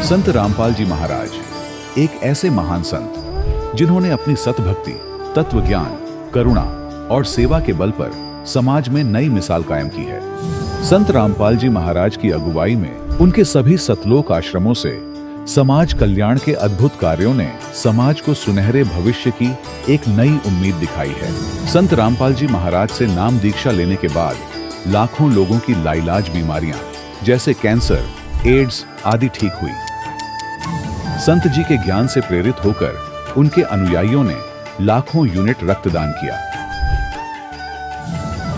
संत रामपाल जी महाराज एक ऐसे महान संत जिन्होंने अपनी सतभक्ति, तत्व ज्ञान, करुणा और सेवा के बल पर समाज में नई मिसाल कायम की है। संत रामपाल जी महाराज की अगुवाई में उनके सभी सतलोक आश्रमों से समाज कल्याण के अद्भुत कार्यों ने समाज को सुनहरे भविष्य की एक नई उम्मीद दिखाई है। संत रामपाल जी महाराज से नाम दीक्षा लेने के बाद लाखों लोगों की लाइलाज बीमारियां जैसे कैंसर, एड्स आदि ठीक हुई। संत जी के ज्ञान से प्रेरित होकर उनके अनुयायियों ने लाखों यूनिट रक्तदान किया।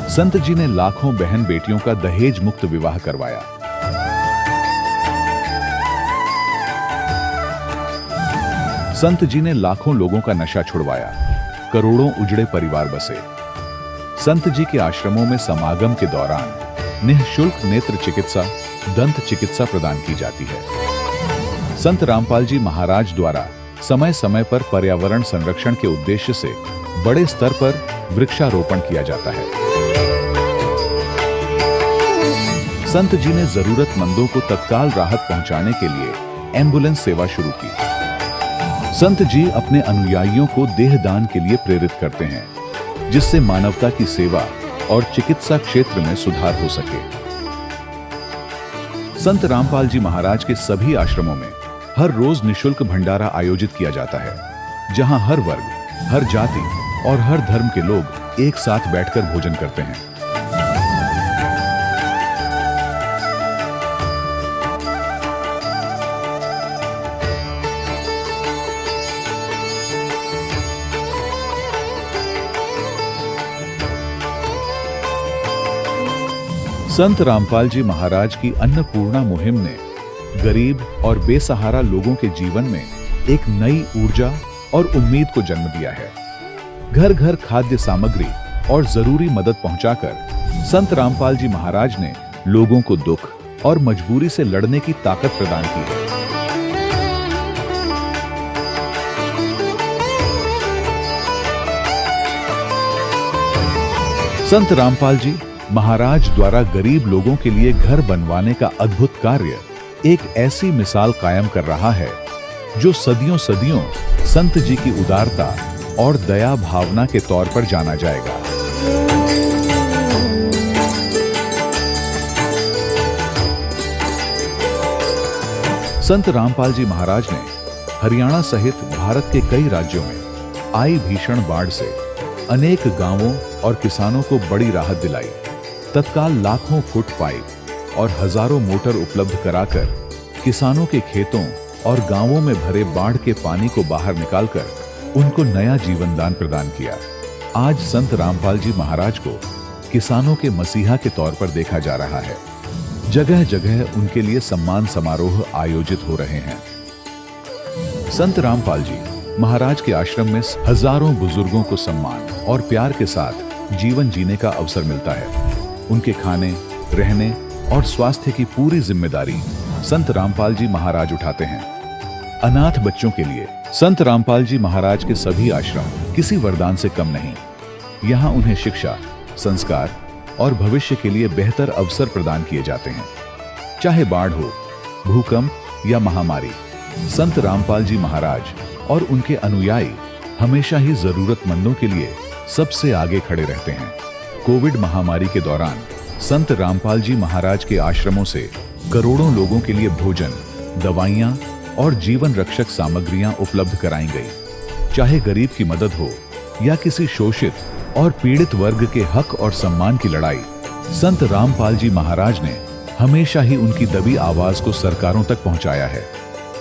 संत जी ने लाखों बहन बेटियों का दहेज मुक्त विवाह करवाया। संत जी ने लाखों लोगों का नशा छुड़वाया, करोड़ों उजड़े परिवार बसे। संत जी के आश्रमों में समागम के दौरान निःशुल्क नेत्र चिकित्सा, दंत चिकित्सा प्रदान की जाती है। संत रामपाल जी महाराज द्वारा समय समय पर पर्यावरण संरक्षण के उद्देश्य से बड़े स्तर पर वृक्षारोपण किया जाता है। संत जी ने जरूरतमंदों को तत्काल राहत पहुंचाने के लिए एम्बुलेंस सेवा शुरू की। संत जी अपने अनुयायियों को देहदान के लिए प्रेरित करते हैं, जिससे मानवता की सेवा और चिकित्सा क्षेत्र में सुधार हो सके। संत रामपाल जी महाराज के सभी आश्रमों में हर रोज निःशुल्क भंडारा आयोजित किया जाता है, जहां हर वर्ग, हर जाति और हर धर्म के लोग एक साथ बैठकर भोजन करते हैं। संत रामपाल जी महाराज की अन्नपूर्णा मुहिम ने गरीब और बेसहारा लोगों के जीवन में एक नई ऊर्जा और उम्मीद को जन्म दिया है। घर घर खाद्य सामग्री और जरूरी मदद पहुंचाकर संत रामपाल जी महाराज ने लोगों को दुख और मजबूरी से लड़ने की ताकत प्रदान की है। संत रामपाल जी महाराज द्वारा गरीब लोगों के लिए घर बनवाने का अद्भुत कार्य एक ऐसी मिसाल कायम कर रहा है जो सदियों सदियों संत जी की उदारता और दया भावना के तौर पर जाना जाएगा। संत रामपाल जी महाराज ने हरियाणा सहित भारत के कई राज्यों में आई भीषण बाढ़ से अनेक गांवों और किसानों को बड़ी राहत दिलाई। तत्काल लाखों फुट पाइप और हजारों मोटर उपलब्ध कराकर किसानों के खेतों और गांवों में भरे बाढ़ के पानी को बाहर निकालकर उनको नया जीवन दान प्रदान किया। आज संत रामपाल जी महाराज को किसानों के मसीहा के तौर पर देखा जा रहा है। जगह जगह उनके लिए सम्मान समारोह आयोजित हो रहे हैं। संत रामपाल जी महाराज के आश्रम में हजारों बुजुर्गों को सम्मान और प्यार के साथ जीवन जीने का अवसर मिलता है। उनके खाने, रहने और स्वास्थ्य की पूरी जिम्मेदारी संत रामपाल जी महाराज उठाते हैं। अनाथ बच्चों के लिए संत रामपाल जी महाराज के सभी आश्रम किसी वरदान से कम नहीं। यहाँ उन्हें शिक्षा, संस्कार और भविष्य के लिए बेहतर अवसर प्रदान किए जाते हैं। चाहे बाढ़ हो, भूकंप या महामारी, संत रामपाल जी महाराज और उनके अनुयायी हमेशा ही जरूरतमंदों के लिए सबसे आगे खड़े रहते हैं। कोविड महामारी के दौरान संत रामपाल जी महाराज के आश्रमों से करोड़ों लोगों के लिए भोजन, दवाइयां और जीवन रक्षक सामग्रियां उपलब्ध कराई गई। चाहे गरीब की मदद हो या किसी शोषित और पीड़ित वर्ग के हक और सम्मान की लड़ाई, संत रामपाल जी महाराज ने हमेशा ही उनकी दबी आवाज को सरकारों तक पहुंचाया है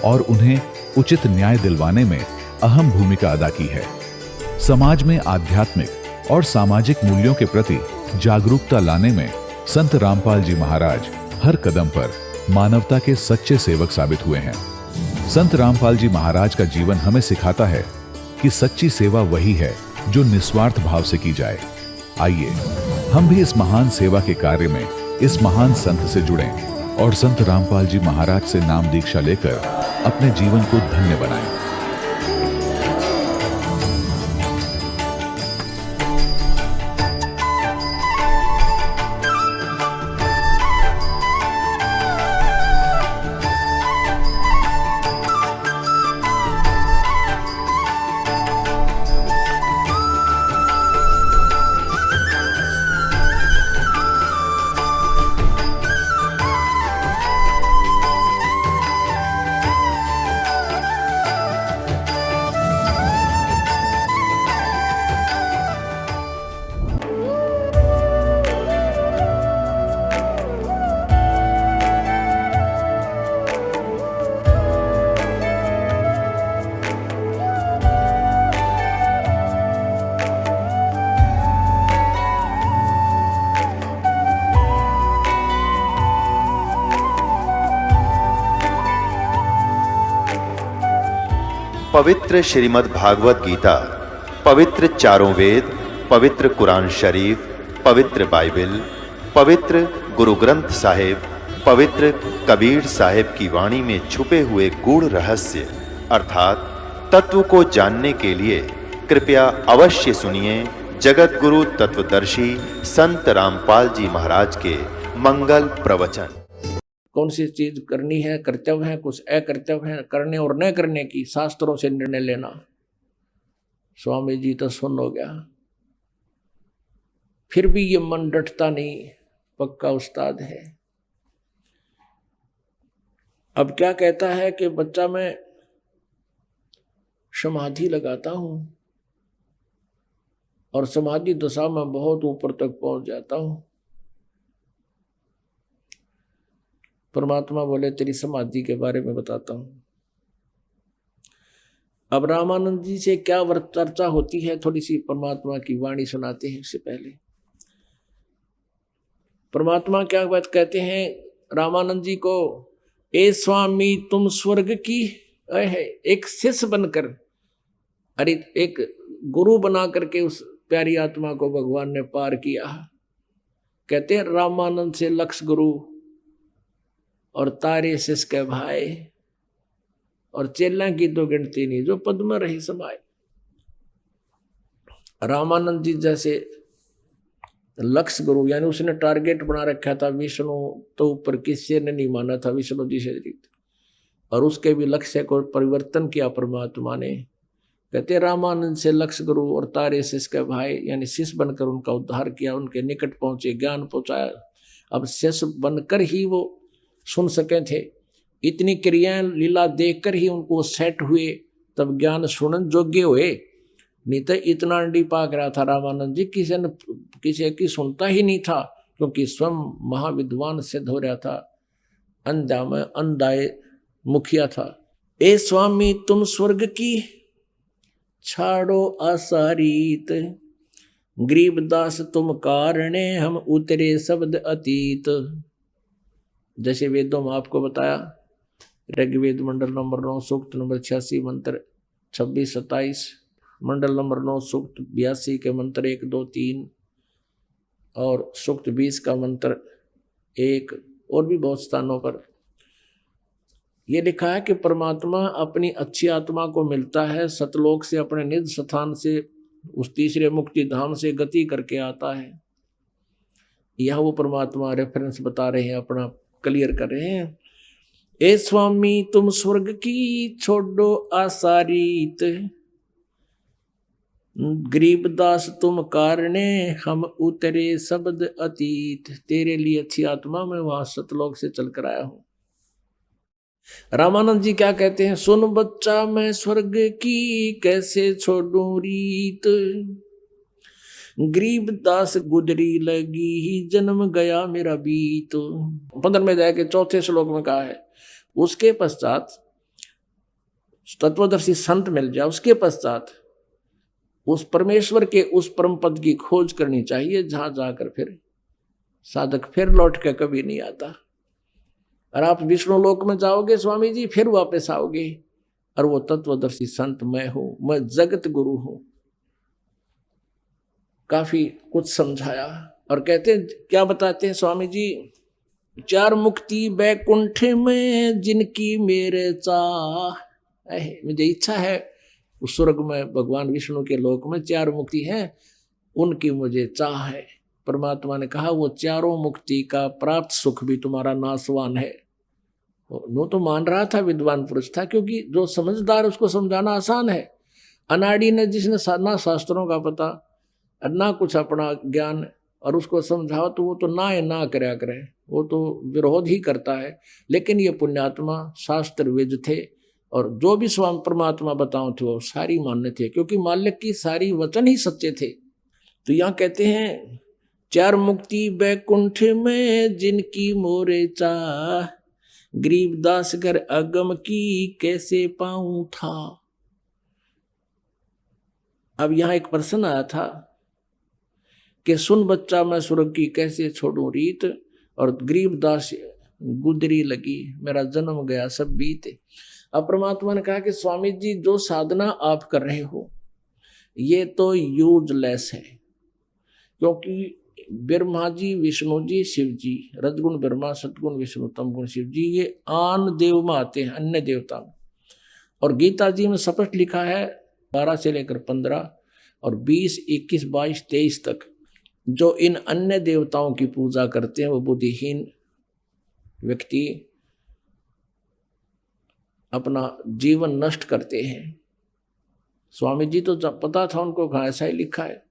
और उन्हें उचित न्याय दिलवाने में अहम भूमिका अदा की है। समाज में आध्यात्मिक और सामाजिक मूल्यों के प्रति जागरूकता लाने में संत रामपाल जी महाराज हर कदम पर मानवता के सच्चे सेवक साबित हुए हैं। संत रामपाल जी महाराज का जीवन हमें सिखाता है कि सच्ची सेवा वही है जो निस्वार्थ भाव से की जाए। आइए हम भी इस महान सेवा के कार्य में इस महान संत से जुड़ें और संत रामपाल जी महाराज से नाम दीक्षा लेकर अपने जीवन को धन्य बनाएं। पवित्र श्रीमद् भागवत गीता, पवित्र चारों वेद, पवित्र कुरान शरीफ, पवित्र बाइबल, पवित्र गुरु ग्रंथ साहिब, पवित्र कबीर साहिब की वाणी में छुपे हुए गूढ़ रहस्य अर्थात तत्व को जानने के लिए कृपया अवश्य सुनिए जगत गुरु तत्वदर्शी संत रामपाल जी महाराज के मंगल प्रवचन। कौन सी चीज करनी है, कर्तव्य है, कुछ अकर्तव्य है, करने और न करने की शास्त्रों से निर्णय लेना। स्वामी जी तो सुन हो गया, फिर भी ये मन डटता नहीं, पक्का उस्ताद है। अब क्या कहता है कि बच्चा मैं समाधि लगाता हूं और समाधि दशा में बहुत ऊपर तक पहुंच जाता हूं। परमात्मा बोले तेरी समाधि के बारे में बताता हूं। अब रामानंद जी से क्या चर्चा होती है, थोड़ी सी परमात्मा की वाणी सुनाते हैं। इससे पहले परमात्मा क्या बात कहते हैं रामानंद जी को, ए स्वामी तुम स्वर्ग की एक शिष्य बनकर, अरे एक गुरु बना करके उस प्यारी आत्मा को भगवान ने पार किया। कहते हैं रामानंद से लक्ष गुरु और तारे शिष्य के भाई और चेला की तो गिनती नहीं, जो पद में रही समाये। रामानंद जी जैसे लक्ष्य गुरु, यानी उसने टारगेट बना रखा था विष्णु तो ऊपर किसी ने नहीं माना था, विष्णु जी से रीत, और उसके भी लक्ष्य को परिवर्तन किया परमात्मा ने। कहते रामानंद से लक्ष्य गुरु और तारे शिष्य के भाई, यानी शिष्य बनकर उनका उद्धार किया, उनके निकट पहुंचे, ज्ञान पहुंचाया। अब शिष्य बनकर ही वो सुन सके थे, इतनी क्रियाएं लीला देखकर ही उनको सेट हुए, तब ज्ञान सुनन योग्य हुए। नहीं तो इतना अंडी पाक रहा था रामानंद जी, किसी की सुनता ही नहीं था, क्योंकि स्वयं महाविद्वान सिद्ध हो रहा था, अंधा में अंधाए मुखिया था। ए स्वामी तुम स्वर्ग की छाड़ो आसारीत, गरीबदास तुम कारणे हम उतरे शब्द अतीत। जैसे वेदों में आपको बताया, ऋग्वेद मंडल नंबर 9 सूक्त नंबर 86 मंत्र 26-27, मंडल नंबर 9 सूक्त 82 के मंत्र 1, 2, 3 और सूक्त 20 का मंत्र 1, और भी बहुत स्थानों पर यह लिखा है कि परमात्मा अपनी अच्छी आत्मा को मिलता है, सतलोक से अपने निज स्थान से उस तीसरे मुक्ति धाम से गति करके आता है। यह वो परमात्मा रेफरेंस बता रहे हैं, अपना क्लियर कर रहे हैं। ए स्वामी तुम स्वर्ग की छोड़ो आसारीत, गरीबदास तुम कारणे हम उतरे शब्द अतीत। तेरे लिए अच्छी आत्मा मैं वहां सतलोक से चल कर आया हूं। रामानंद जी क्या कहते हैं, सुन बच्चा मैं स्वर्ग की कैसे छोड़ूं रीत, गरीबदास गुजरी लगी ही जन्म गया मेरा बीत। 15 में जाके चौथे श्लोक में कहा है, उसके पश्चात तत्वदर्शी संत मिल जाए, उसके पश्चात उस परमेश्वर के उस परम पद की खोज करनी चाहिए, जहां जाकर फिर साधक फिर लौट के कभी नहीं आता। और आप विष्णु लोक में जाओगे स्वामी जी, फिर वापस आओगे, और वो तत्वदर्शी संत मैं हूं, मैं जगत गुरु हूं। काफी कुछ समझाया और कहते हैं, क्या बताते हैं स्वामी जी, 4 मुक्ति बैकुंठ में जिनकी मेरे चाह, मुझे इच्छा है उस स्वर्ग में भगवान विष्णु के लोक में 4 मुक्ति हैं, उनकी मुझे चाह है। परमात्मा ने कहा वो चारों मुक्ति का प्राप्त सुख भी तुम्हारा नासवान है। वो तो मान रहा था, विद्वान पुरुष था, क्योंकि जो समझदार उसको समझाना आसान है। अनाड़ी ने जिसने ना शास्त्रों का पता और ना कुछ अपना ज्ञान, और उसको समझाओ तो वो तो ना करया करे, वो तो विरोध ही करता है। लेकिन ये पुण्यात्मा शास्त्र वेद थे, और जो भी स्वामी परमात्मा बताओ थे वो सारी मान्य थे, क्योंकि मालिक की सारी वचन ही सच्चे थे। तो यहाँ कहते हैं, 4 मुक्ति बैकुंठ में जिनकी मोरे चाह, गरीबदास घर अगम की कैसे पाऊं था। अब यहाँ एक प्रश्न आया था कि सुन बच्चा मैं स्वर्ग की कैसे छोड़ूं रीत, और गरीबदास गुदरी लगी मेरा जन्म गया सब बीते। अब परमात्मा ने कहा कि स्वामी जी जो साधना आप कर रहे हो ये तो यूजलेस है, क्योंकि ब्रह्मा जी, विष्णु जी, शिव जी, रजगुण ब्रह्मा, सतगुण विष्णु, तमगुण शिव जी, ये आन देव में आते हैं, अन्य देवता में। और गीता जी में स्पष्ट लिखा है 12 से लेकर 15 और 20, 21, 22, 23 तक, जो इन अन्य देवताओं की पूजा करते हैं वो बुद्धिहीन व्यक्ति अपना जीवन नष्ट करते हैं। स्वामी जी तो पता था उनको, कहाँ ऐसा ही लिखा है।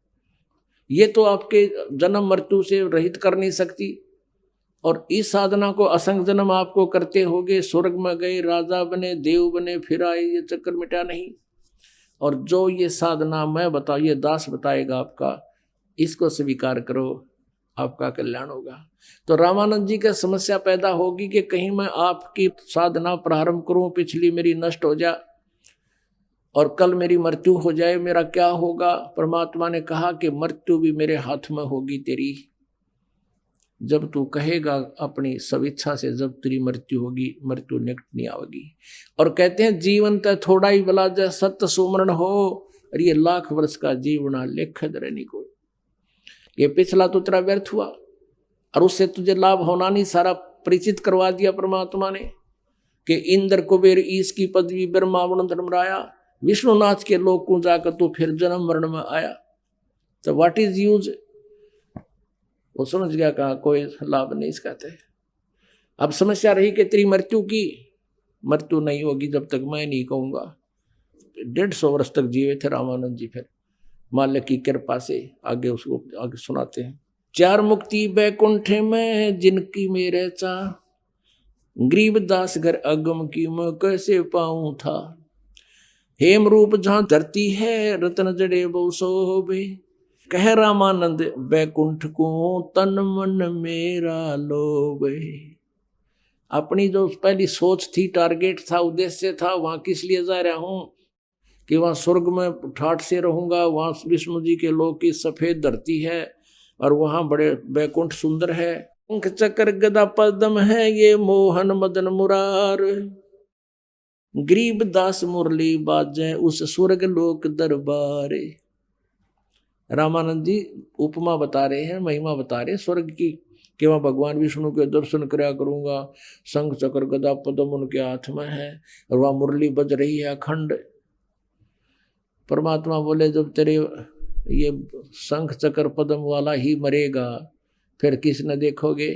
ये तो आपके जन्म मृत्यु से रहित कर नहीं सकती, और इस साधना को असंग जन्म आपको करते होगे, स्वर्ग में गए, राजा बने, देव बने, फिर आए, ये चक्कर मिटा नहीं। और जो ये साधना मैं बताऊँ, ये दास बताएगा आपका, इसको स्वीकार करो, आपका कल्याण होगा। तो रामानंद जी का समस्या पैदा होगी कि कहीं मैं आपकी साधना प्रारंभ करूं, पिछली मेरी नष्ट हो जाए और कल मेरी मृत्यु हो जाए, मेरा क्या होगा। परमात्मा ने कहा कि मृत्यु भी मेरे हाथ में होगी तेरी, जब तू कहेगा अपनी स्वेच्छा से, जब तेरी मृत्यु होगी, मृत्यु निकट नहीं आवेगी। और कहते हैं जीवन तो थोड़ा ही भला जय सत्य सुमरण हो, और ये लाख वर्ष का जीवना लेख धरनी को, ये पिछला तो तेरा व्यर्थ हुआ और उससे तुझे लाभ होना नहीं, सारा परिचित करवा दिया परमात्मा ने कि इंद्र कुबेर ईश की पदवी, ब्रह्मा वरुण धर्मराया, विष्णुनाथ के लोक को जाकर तो फिर जन्म मरण में आया। तो व्हाट इज यूज, वो समझ गया, कहा कोई लाभ नहीं इसका। अब समस्या रही कि तेरी मृत्यु की, मृत्यु नहीं होगी जब तक मैं नहीं कहूंगा। 150 वर्ष तक जीवे थे रामानंद जी। फिर मालिक की कृपा से आगे उसको आगे सुनाते हैं। 4 मुक्ति बैकुंठ में जिनकी मेरे चा, गरीबदास घर अगम की मैं कैसे पाऊं था। हेम रूप जहां धरती है, रतन जड़े बहु शोभे, कह रामानंद बैकुंठ को तन मन मेरा लोभे। अपनी जो पहली सोच थी, टारगेट था, उद्देश्य था, वहां किस लिए जा रहा हूं कि वहां स्वर्ग में ठाठ से रहूंगा, वहां विष्णु जी के लोक की सफेद धरती है और वहां बड़े बैकुंठ सुंदर है, पंख चक्र गदा पद्म है, ये मोहन मदन मुरार, गरीब दास मुरली बाजे उस स्वर्ग लोक दरबार। रामानंद जी उपमा बता रहे हैं, महिमा बता रहे हैं स्वर्ग की, कि वहाँ भगवान विष्णु के दर्शन करया करूंगा, शंख चक्र गदा पद्म उनके हाथ में है और वहाँ मुरली बज रही है अखंड। परमात्मा बोले जब तेरे ये शंख चक्र पद्म वाला ही मरेगा, फिर किसने देखोगे।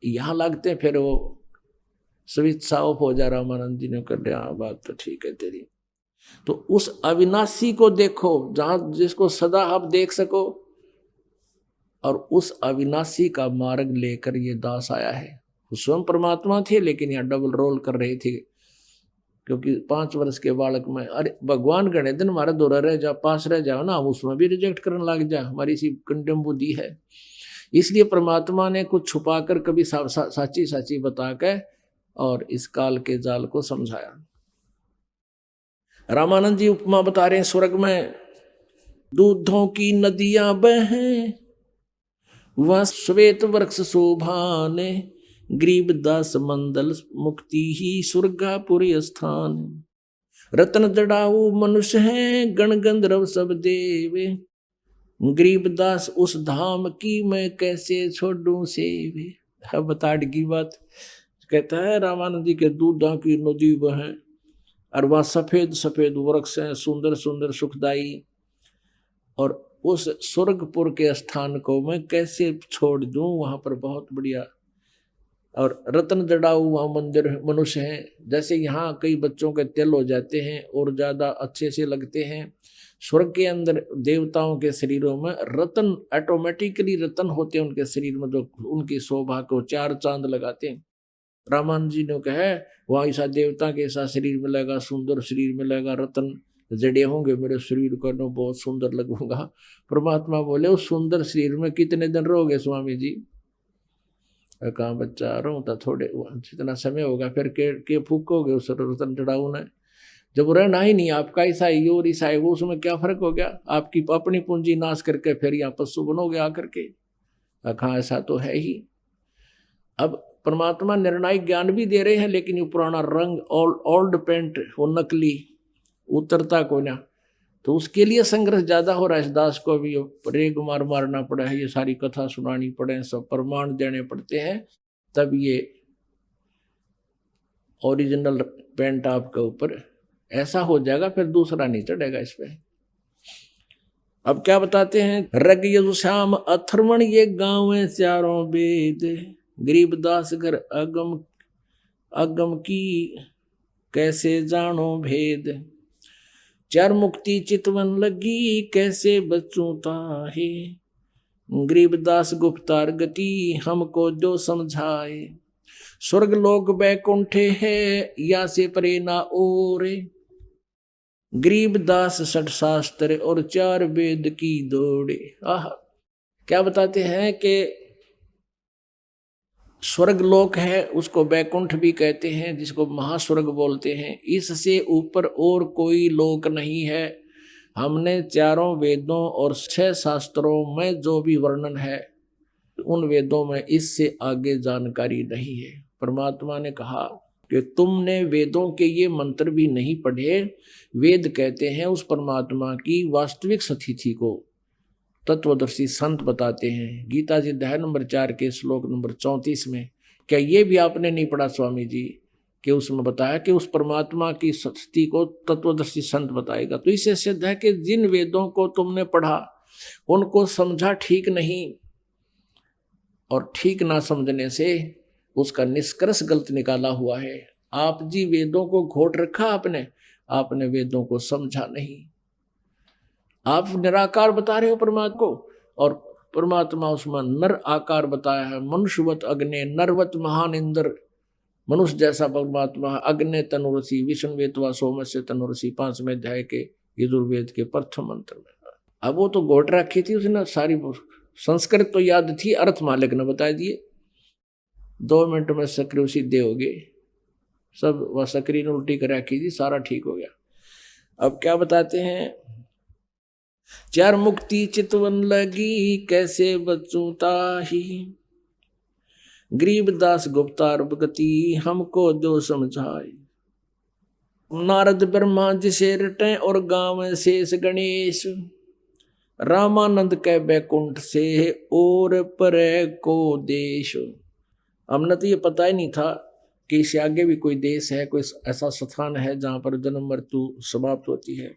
यहाँ लगते फिर वो स्विच ऑफ हो जा। रामानंद जी ने कर दिया, बात तो ठीक है तेरी। तो उस अविनाशी को देखो जहां जिसको सदा आप देख सको, और उस अविनाशी का मार्ग लेकर ये दास आया है। वो स्वयं परमात्मा थे लेकिन यहाँ डबल रोल कर रहे थे, क्योंकि 5 वर्ष के बालक में, अरे भगवान गणे दिन हमारा दौरा रह जा, पास रह जाओ ना, हम उसमें भी रिजेक्ट करने लग जा, हमारी सी कंडेम बुद्धि है। इसलिए परमात्मा ने कुछ छुपा कर कभी साची साची बता के और इस काल के जाल को समझाया। रामानंद जी उपमा बता रहे हैं, स्वर्ग में दूधों की नदियां बहें, वह श्वेत वृक्ष शोभाने, गरीब दास मंदल मुक्ति ही स्वर्गापुरी स्थान, रत्न जड़ाऊ मनुष्य हैं, गण गंधर्व सब देवे, गरीब दास उस धाम की मैं कैसे छोड़ूं सेवे। अब बता की बात कहता है, रामानंद जी के दूधों की नदी बहे और वह सफेद सफेद वृक्ष हैं, सुंदर सुंदर सुखदाई, और उस स्वर्गपुर के स्थान को मैं कैसे छोड़ दूं, वहां पर बहुत बढ़िया और रत्न जड़ाऊ वहां मंदिर मनुष्य हैं। जैसे यहाँ कई बच्चों के तिल हो जाते हैं और ज्यादा अच्छे से लगते हैं, स्वर्ग के अंदर देवताओं के शरीरों में रत्न ऑटोमेटिकली रत्न होते हैं उनके शरीर में, जो उनकी शोभा को 4 चांद लगाते हैं। रामानंद जी ने कहा वहाँ ऐसा देवता के ऐसा शरीर मिलेगा, सुंदर शरीर मिलेगा, रत्न जड़े होंगे मेरे शरीर को, न बहुत सुंदर लगूंगा। परमात्मा बोले उस सुंदर शरीर में कितने दिन रहोगे स्वामी जी। कहा बच्चा रहूं तो थोड़े, जितना समय होगा फिर के फूकोगे उस रतन जड़ाऊ ने। जब रहना ही नहीं आपका, ऐसा ही और ऐसा है वो, उसमें क्या फर्क हो गया। आपकी अपनी पूंजी नाश करके फिर यहाँ पशु बनोगे आकर के। कहा ऐसा तो है ही। अब परमात्मा निर्णायक ज्ञान भी दे रहे हैं, लेकिन ये पुराना रंग ओल्ड पेंट वो नकली उतरता को ना, तो उसके लिए संघर्ष ज्यादा हो रहा है। इस दास को भी रेग मारना पड़ा है, ये सारी कथा सुनानी पड़े, सब प्रमाण देने पड़ते हैं, तब ये ओरिजिनल पेंट आपके ऊपर ऐसा हो जाएगा, फिर दूसरा नहीं चढ़ेगा इस पे। अब क्या बताते हैं, रग यजुश्याम अथर्वण ये गाँव चारों वेद, गरीबदास घर अगम की कैसे जानो भेद, चार मुक्ति चितवन लगी कैसे बच्चों ताहे, गरीबदास गुप्तार गति हमको जो समझाए, स्वर्ग लोक बैकुंठे है या से परे ना ओरे, गरीबदास सठ शास्त्र और चार वेद की दौड़े। आह, क्या बताते हैं कि स्वर्ग लोक है, उसको बैकुंठ भी कहते हैं, जिसको महास्वर्ग बोलते हैं, इससे ऊपर और कोई लोक नहीं है। हमने चारों वेदों और 6 शास्त्रों में जो भी वर्णन है, उन वेदों में इससे आगे जानकारी नहीं है। परमात्मा ने कहा कि तुमने वेदों के ये मंत्र भी नहीं पढ़े। वेद कहते हैं उस परमात्मा की वास्तविक स्थिति को तत्वदर्शी संत बताते हैं। गीता जी अध्याय नंबर 4 के श्लोक नंबर 34 में, क्या ये भी आपने नहीं पढ़ा स्वामी जी, कि उसमें बताया कि उस परमात्मा की स्थिति को तत्वदर्शी संत बताएगा। तो इससे सिद्ध है कि जिन वेदों को तुमने पढ़ा उनको समझा ठीक नहीं, और ठीक ना समझने से उसका निष्कर्ष गलत निकाला हुआ है। आप जी वेदों को घोट रखा आपने वेदों को समझा नहीं। आप निराकार बता रहे हो परमात्मा को, और परमात्मा उसमें नर आकार बताया है, मनुष्यवत अग्नि नरवत महान इंद्र, मनुष्य जैसा परमात्मा, अग्नि तनुरसी विष्णुवेत्वा सोमस्य तनुरसी 5वें अध्याय के यजुर्वेद के प्रथम मंत्र में। अब वो तो घोट रखी थी उसने सारी, संस्कृत तो याद थी, अर्थ मालिक ने बता दिए। 2 मिनट में सक्रिय सीधे हो गए सब, वह सक्रिय ने उल्टी कर रखी थी, सारा ठीक हो गया। अब क्या बताते हैं, चार मुक्ति चितवन लगी कैसे बच्चों ताही, गरीबदास गुप्तार गति हमको जो समझाए, नारद ब्रह्मा जिसे रटे और गाँव शेष गणेश, रामानंद के बैकुंठ से और परे को देश। हमने तो ये पता ही नहीं था कि इससे आगे भी कोई देश है, कोई ऐसा स्थान है जहां पर जन्म मृत्यु समाप्त होती है।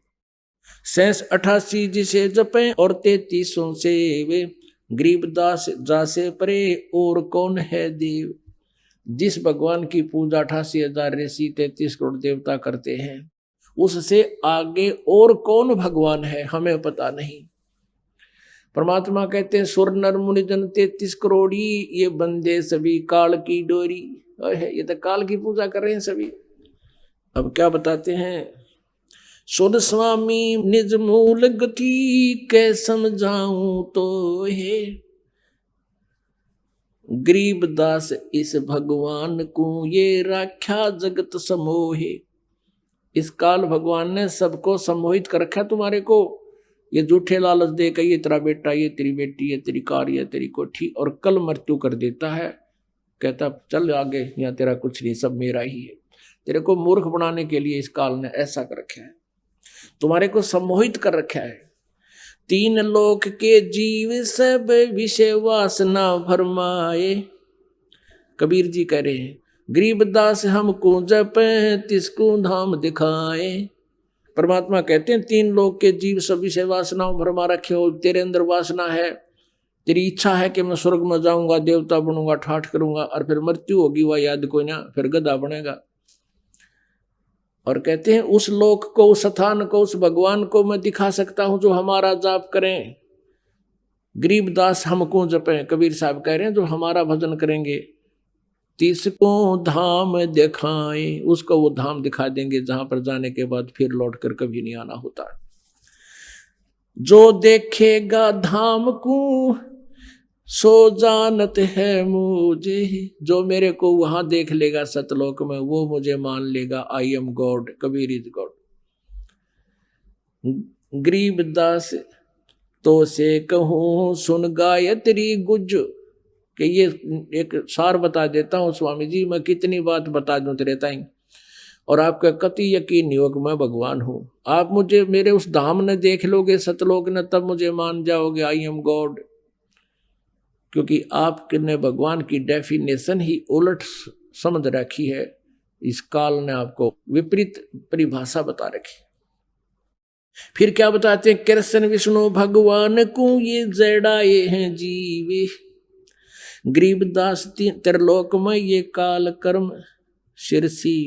88 जिसे जपे और 33 से वे, गरीबदास जासे परे और कौन है देव। जिस भगवान की पूजा 88,000 ऋषि 33 करोड़ देवता करते हैं, उससे आगे और कौन भगवान है हमें पता नहीं। परमात्मा कहते हैं सुर नर मुनि जन 33 करोड़ी, ये बंदे सभी काल की डोरी। ये तो काल की पूजा कर रहे हैं सभी। अब क्या बताते हैं, सुर स्वामी निज मूल गति कै समझाऊं तो है, गरीबदास इस भगवान को ये राख्या जगत समोहे। इस काल भगवान ने सबको सम्मोहित कर रखा तुम्हारे को, ये झूठे लालच दे के ये तेरा बेटा, ये तेरी बेटी, ये तेरी कार, ये तेरी कोठी, और कल मृत्यु कर देता है। कहता चल आगे, यहाँ तेरा कुछ नहीं, सब मेरा ही है। तेरे को मूर्ख बनाने के लिए इस काल ने ऐसा कर रखा है, तुम्हारे को सम्मोहित कर रखा है। 3 लोक के जीव सब विषय वासना भरमाए। कबीर जी कह रहे हैं, गरीबदास हमको जपे तिसको धाम दिखाए। परमात्मा कहते हैं 3 लोक के जीव सब विषय वासनाओं भरमा रखे हो। तेरे अंदर वासना है, तेरी इच्छा है कि मैं स्वर्ग में जाऊंगा, देवता बनूंगा, ठाठ करूंगा, और फिर मृत्यु होगी, वह याद कोई ना, फिर गधा बनेगा। और कहते हैं उस लोक को, उस स्थान को, उस भगवान को मैं दिखा सकता हूं जो हमारा जाप करें। गरीबदास हमको जपे, कबीर साहब कह रहे हैं जो हमारा भजन करेंगे, तिसको धाम दिखाएं, उसको वो धाम दिखा देंगे जहां पर जाने के बाद फिर लौट कर कभी नहीं आना होता। जो देखेगा धाम को सो जानत है मुझे, जो मेरे को वहां देख लेगा सतलोक में, वो मुझे मान लेगा, I am God, Kabir is God. Garibdas तो से कहूं सुन गायत्री गुज, कि ये एक सार बता देता हूँ स्वामी जी, मैं कितनी बात बता दूं तेरे ताई, और आपका कति यकीन नहीं हो कि मैं भगवान हूँ। आप मुझे मेरे उस धाम ने देख लोगे, सतलोक ने, तब मुझे मान जाओगे आई एम गॉड। क्योंकि आपने भगवान की डेफिनेशन ही उलट समझ रखी है, इस काल ने आपको विपरीत परिभाषा बता रखी। फिर क्या बताते हैं, कृष्ण विष्णु भगवान को ये जड़ाए हैं जीवे, गरीबदास त्रिलोक में ये काल कर्म शिरसी।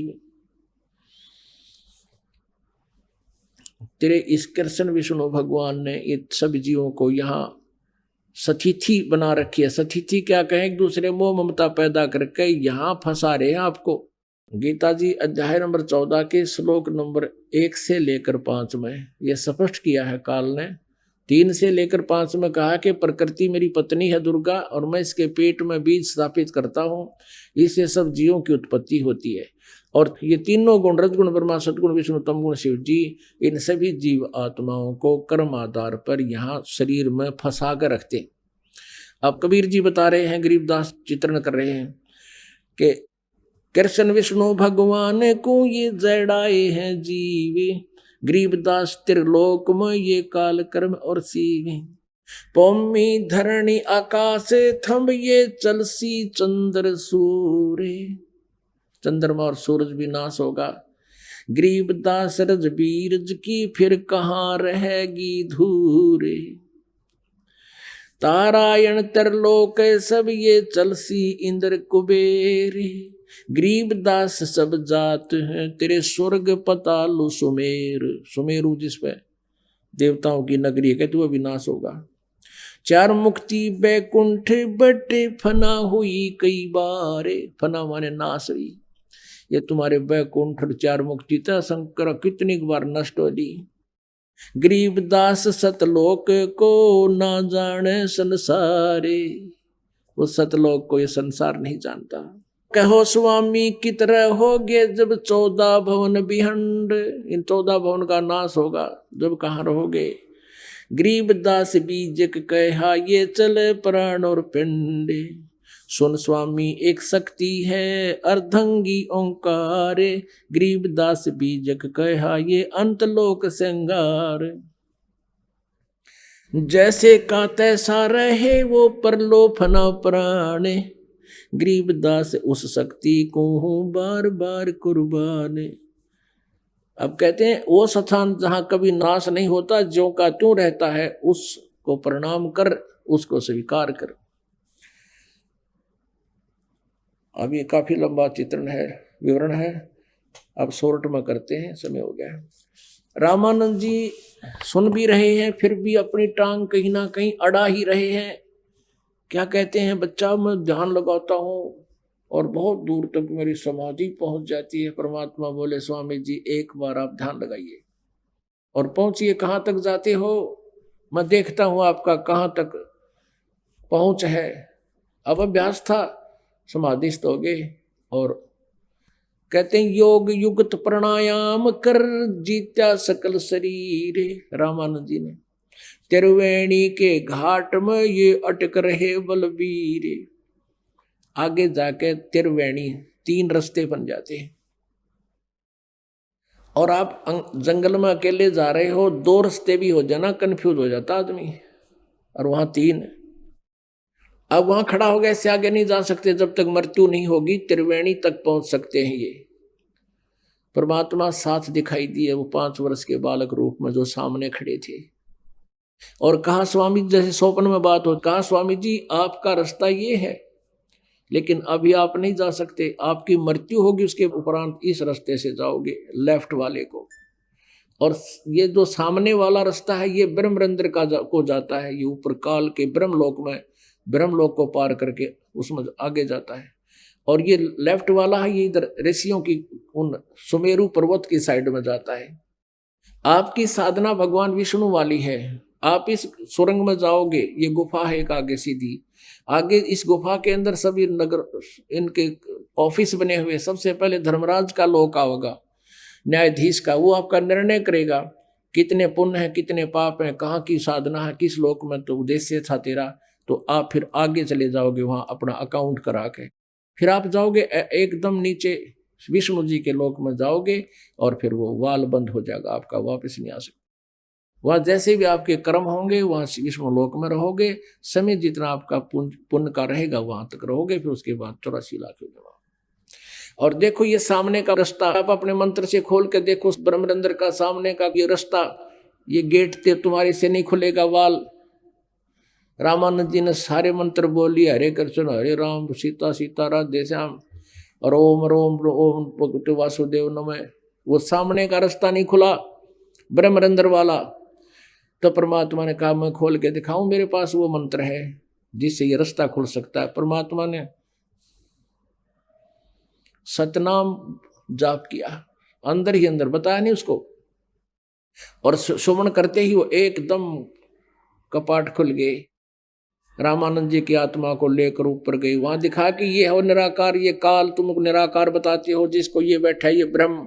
तेरे इस कृष्ण विष्णु भगवान ने ये सब जीवों को यहाँ सतिथि बना रखी है। सतिथि क्या कहें, एक दूसरे मोह ममता पैदा करके यहाँ फंसा रहे हैं आपको। गीता जी अध्याय नंबर 14 के श्लोक नंबर 1 से लेकर 5 में यह स्पष्ट किया है काल ने। 3 से लेकर 5 में कहा कि प्रकृति मेरी पत्नी है दुर्गा, और मैं इसके पेट में बीज स्थापित करता हूँ, इससे सब जीवों की उत्पत्ति होती है। और ये तीनों गुण, रजगुण ब्रह्मा, सदगुण विष्णु, तमगुण शिव जी, इन सभी जीव आत्माओं को कर्म आधार पर यहाँ शरीर में फंसा कर रखते हैं। अब कबीर जी बता रहे हैं, गरीबदास चित्रण कर रहे हैं कि कृष्ण विष्णु भगवान को ये जड़ाए हैं जीवे, गरीबदास त्रिलोक में ये काल कर्म और सीवे। पौमी धरणी आकाश थंब ये चलसी चंद्र सूरे, चंद्रमा और सूरज भी नाश होगा। गरीबदास रजबीरज की फिर कहाँ रहेगी धूरे, तारायण त्रिलोक सब ये चलसी इंद्र कुबेरे। गरीबदास सब जात हैं तेरे स्वर्ग पताल सुमेर, सुमेरु जिस पे देवताओं की नगरी है, कहते वो विनाश होगा। चार मुक्ति बैकुंठ बटे फना हुई कई बारे, फना माने नाश हुई। ये तुम्हारे बैकुंठ चार मुक्ति था शंकर कितनी बार नष्ट हो दी। गरीबदास सतलोक को ना जाने संसारे, वो सतलोक को ये संसार नहीं जानता। कहो स्वामी की तरह होगे जब 14 भवन बिहंड, इन 14 भवन का नाश होगा जब कहाँ रहोगे। गरीबदास बीजक कहा ये चले प्राण और पिंड, सुन स्वामी एक शक्ति है अर्धंगी ओंकारे। गरीबदास बीजक कहा ये अंतलोक श्रृंगार, जैसे का तैसा रहे वो परलोफना प्राणे। गरीबदास उस शक्ति को हूँ बार बार कुर्बान। अब कहते हैं वो स्थान जहाँ कभी नाश नहीं होता, जो का त्यों रहता है, उसको प्रणाम कर, उसको स्वीकार कर। अब ये काफी लंबा चित्रण है, विवरण है, अब शॉर्ट में करते हैं, समय हो गया है। रामानंद जी सुन भी रहे हैं, फिर भी अपनी टांग कहीं ना कहीं अड़ा ही रहे हैं। क्या कहते हैं, बच्चा मैं ध्यान लगाता हूँ और बहुत दूर तक मेरी समाधि पहुंच जाती है। परमात्मा बोले स्वामी जी एक बार आप ध्यान लगाइए और पहुंचिए। कहाँ तक जाते हो, मैं देखता हूँ आपका कहाँ तक पहुंच है। अब अभ्यास था, समाधिस्थ हो गए। और कहते हैं योग युक्त प्राणायाम कर जीत्या सकल शरीर। रामानंद जी ने त्रिवेणी के घाट में ये अटक रहे बलबीर। आगे जाके त्रिवेणी 3 रास्ते बन जाते हैं, और आप जंगल में अकेले जा रहे हो, 2 रास्ते भी हो जाना, कंफ्यूज हो जाता आदमी, और वहां 3। अब वहां खड़ा हो गया, इससे आगे नहीं जा सकते जब तक मृत्यु नहीं होगी। त्रिवेणी तक पहुंच सकते हैं ये। परमात्मा साथ दिखाई दिए, वो 5 वर्ष के बालक रूप में जो सामने खड़े थे, और कहा स्वामी, जैसे स्वप्न में बात हो, कहा स्वामी जी आपका रास्ता ये है, लेकिन अभी आप नहीं जा सकते, आपकी मृत्यु होगी, उसके उपरांत इस रास्ते से जाओगे, लेफ्ट वाले को। और ये जो सामने वाला रास्ता है ये ब्रह्मरंध्र को जाता है, ये ऊपर काल के ब्रह्मलोक में, ब्रह्मलोक को पार करके उसमें आगे जाता है। और ये लेफ्ट वाला है, ये इधर ऋषियों की उन सुमेरु पर्वत की साइड में जाता है। आपकी साधना भगवान विष्णु वाली है, आप इस सुरंग में जाओगे, ये गुफा है एक आगे सीधी, आगे इस गुफा के अंदर सभी नगर, इनके ऑफिस बने हुए। सबसे पहले धर्मराज का लोक होगा, न्यायाधीश का, वो आपका निर्णय करेगा कितने पुण्य है कितने पाप हैं, कहाँ की साधना है, किस लोक में तो उद्देश्य था तेरा, तो आप फिर आगे चले जाओगे वहां अपना अकाउंट करा के, फिर आप जाओगे एकदम नीचे विष्णु जी के लोक में जाओगे और फिर वो वाल बंद हो जाएगा, आपका वापस नहीं आ सकता। वहां जैसे भी आपके कर्म होंगे वहां विष्णु लोक में रहोगे, समय जितना आपका पुण्य का रहेगा वहां तक रहोगे, फिर उसके बाद 84 लाख हो जाएगा। और देखो ये सामने का रास्ता आप अपने मंत्र से खोल के देखो, ब्रह्मरंध्र का सामने का ये रास्ता, ये गेट ते तुम्हारे से नहीं खुलेगा वाल। रामानंद जी ने सारे मंत्र बोल लिए, हरे कृष्ण हरे राम सीता सीता राधे श्याम और ओम रोम ओम भगवते वासुदेव नमः। वो सामने का रास्ता नहीं खुला ब्रह्मरंध्र वाला, तो परमात्मा ने कहा मैं खोल के दिखाऊं, मेरे पास वो मंत्र है जिससे ये रास्ता खुल सकता है। परमात्मा ने सतनाम जाप किया, अंदर ही अंदर बताया नहीं उसको, और सुमन करते ही वो एकदम कपाट खुल गए। रामानंद जी की आत्मा को लेकर ऊपर गई, वहां दिखा कि ये हो निराकार, ये काल तुम निराकार बताते हो, जिसको ये बैठा है ये ब्रह्म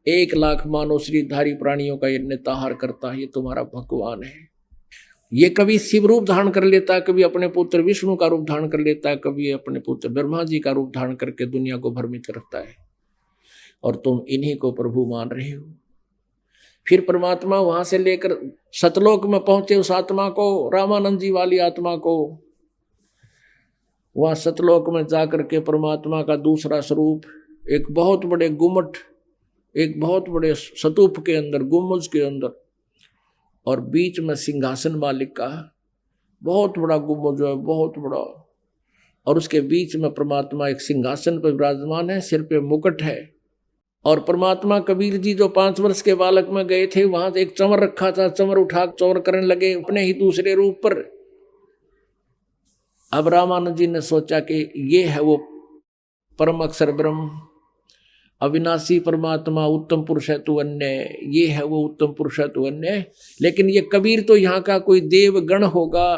1 लाख मानव श्रीधारी प्राणियों का ये निताहार करता है, ये तुम्हारा भगवान है। ये कभी शिव रूप धारण कर लेता है, कभी अपने पुत्र विष्णु का रूप धारण कर लेता है, कभी अपने पुत्र ब्रह्मा जी का रूप धारण करके दुनिया को भ्रमित रखता है, और तुम इन्हीं को प्रभु मान रहे हो। फिर परमात्मा वहां से लेकर सतलोक में पहुंचे उस आत्मा को, रामानंद जी वाली आत्मा को। वहां सतलोक में जाकर के परमात्मा का दूसरा स्वरूप एक बहुत बड़े गुम्मट, एक बहुत बड़े स्तूप के अंदर, गुम्बज के अंदर, और बीच में सिंहासन मालिक का बहुत बड़ा गुम्बज है, बहुत बड़ा, और उसके बीच में परमात्मा एक सिंहासन पर विराजमान है, सिर पे मुकुट है। और परमात्मा कबीर जी जो 5 वर्ष के बालक में गए थे, वहां से एक चंवर रखा था, चंवर उठा चौर करने लगे अपने ही दूसरे रूप पर। अब रामानंद जी ने सोचा कि ये है वो परम अक्षर ब्रह्म, अविनाशी परमात्मा, उत्तम पुरुष है तू अन्य, ये है वो उत्तम पुरुष है तू अन्य। लेकिन ये कबीर तो यहाँ का कोई देवगण होगा,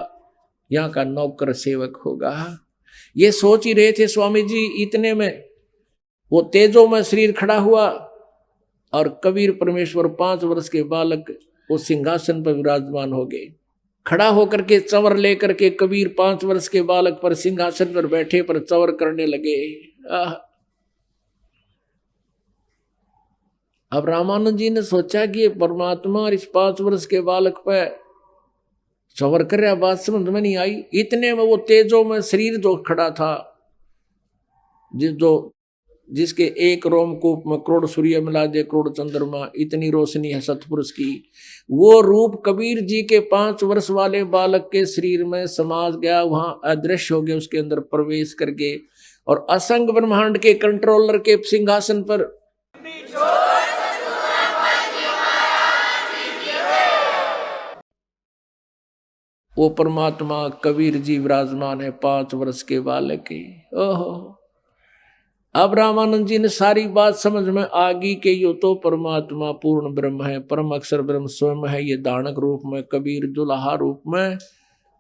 यहाँ का नौकर सेवक होगा। ये सोच ही रहे थे स्वामी जी, इतने में वो तेजो में शरीर खड़ा हुआ, और कबीर परमेश्वर 5 वर्ष के बालक वो सिंहासन पर विराजमान हो गए। खड़ा होकर के चंवर लेकर के कबीर 5 वर्ष के बालक पर सिंहासन पर बैठे पर चंवर करने लगे। अब रामानंद जी ने सोचा कि ये परमात्मा और इस 5 वर्ष के बालक पर चंवर कर रहा, बात समझ में नहीं आई। इतने में वो तेजो में शरीर जो खड़ा था, जिसके एक रोमकूप में करोड़ सूर्य मिला दे करोड़ चंद्रमा, इतनी रोशनी है सतपुरुष की, वो रूप कबीर जी के 5 वर्ष वाले बालक के शरीर में समा गया, वहां अदृश्य हो गया, उसके अंदर प्रवेश करके, और असंग ब्रह्मांड के कंट्रोलर के सिंहासन पर वो परमात्मा कबीर जी विराजमान है 5 वर्ष के बालक के। ओहो, अब रामानंद जी ने सारी बात समझ में आ गई कि यो तो परमात्मा पूर्ण ब्रह्म है, परम अक्षर ब्रह्म स्वयं है, ये दानक रूप में, कबीर दुल्हा रूप में।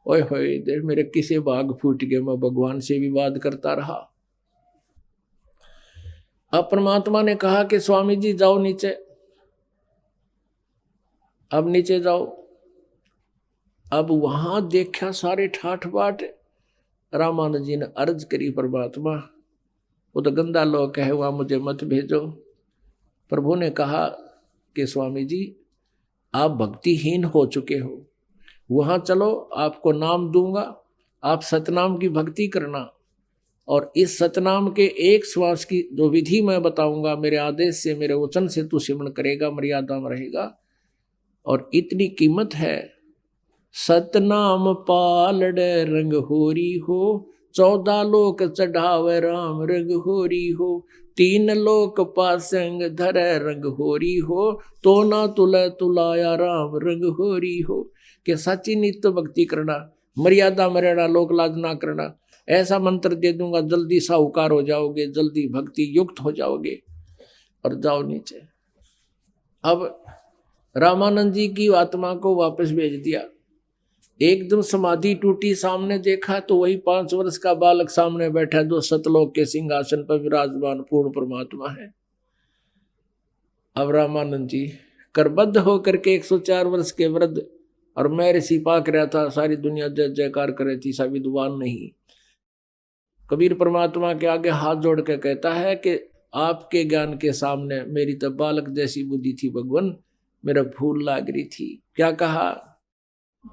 ओए होए, देख मेरे किसे भाग फूट गए, मैं भगवान से विवाद करता रहा। अब परमात्मा ने कहा कि स्वामी जी जाओ नीचे, अब नीचे जाओ। अब वहां देखा सारे ठाठ बाट। रामानंद जी ने अर्ज करी, परमात्मा वो तो गंदा लोक है, वहां मुझे मत भेजो। प्रभु ने कहा कि स्वामी जी आप भक्तिहीन हो चुके हो, वहां चलो, आपको नाम दूंगा, आप सतनाम की भक्ति करना, और इस सतनाम के एक श्वास की जो विधि मैं बताऊंगा, मेरे आदेश से, मेरे वचन से तू सिमरण करेगा, मर्यादा में रहेगा, और इतनी कीमत है। सतनाम पालड़ रंग होरी हो, 14 लोक चढ़ावे राम रंग होरी हो, 3 लोक पासंग धरे रंग होरी हो, तो ना तुले तुलाया राम रंग होरी हो। कि सच्ची नित्य भक्ति करना, मर्यादा में रहना, लोक लाज ना करना, ऐसा मंत्र दे दूंगा, जल्दी साहूकार हो जाओगे, जल्दी भक्ति युक्त हो जाओगे। और जाओ नीचे। अब रामानंद जी की आत्मा को वापस भेज दिया। एकदम समाधि टूटी, सामने देखा तो वही 5 वर्ष का बालक सामने बैठा, जो सतलोक के सिंहासन पर विराजमान पूर्ण परमात्मा है। अब रामानंद जी करबद्ध होकर के 104 वर्ष के वृद्ध और मैं ऋषि पाक रहा था, सारी दुनिया जय जयकार कर रही थी, सा विद्वान नहीं। कबीर परमात्मा के आगे हाथ जोड़ के कहता है कि आपके ज्ञान के सामने मेरी तो बालक जैसी बुद्धि थी भगवान, मेरा भूल लाग रही थी। क्या कहा?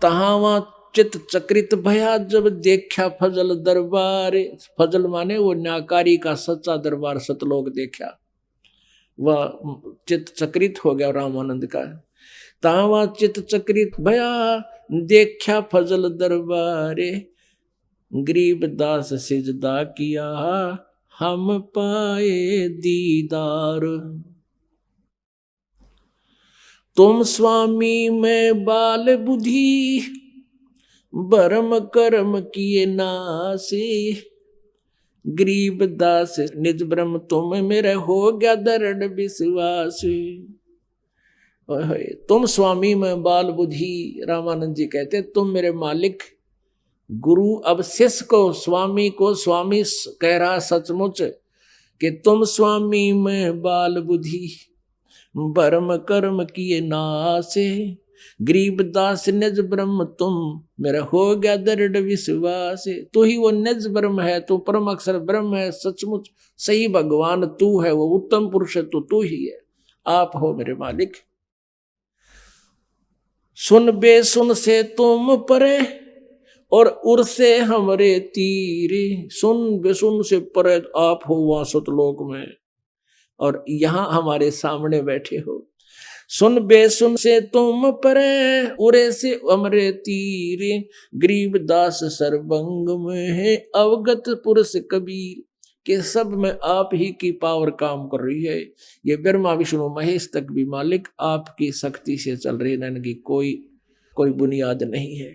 तहावा चित चक्रित भया जब देखा फजल दरबार। फजल माने वो न्याकारी का सच्चा दरबार सतलोक देखा, वह चित चक्रित हो गया रामानंद का। तावा चित चक्रित भया देखा फजल दरबारे, गरीब दास सिजदा किया हम पाए दीदार। तुम स्वामी मैं बाल बुद्धि, भरम कर्म किए नासे, गरीब दास निज ब्रह्म तुम मेरे हो गया दृढ़ विश्वास। तुम स्वामी मैं बाल बुद्धि, रामानंद जी कहते तुम मेरे मालिक। गुरु अब शिष्य को, स्वामी को स्वामी कह रहा सचमुच कि तुम स्वामी मैं बाल बुद्धि, भरम कर्म किए नासे, गरीब दास निज ब्रह्म तुम मेरा हो गया दृढ़ विश्वास। तू ही वो निज ब्रह्म है, तू परम अक्षर ब्रह्म है, सचमुच सही भगवान तू है, वो उत्तम पुरुष है, तू ही है, आप हो मेरे मालिक। सुन बेसुन से तुम परे और उर से हमरे तीरे। सुन बेसुन से परे आप हो वहां सतलोक में, और यहां हमारे सामने बैठे हो। सुन बेसुन से तुम परे उरे से हमरे तीरे, गरीब दास सर्वंग में है अवगत पुरुष कबीर। कि सब में आप ही की पावर काम कर रही है। ये ब्रह्मा विष्णु महेश तक भी मालिक आपकी शक्ति से चल रही है, इनकी कोई बुनियाद नहीं है।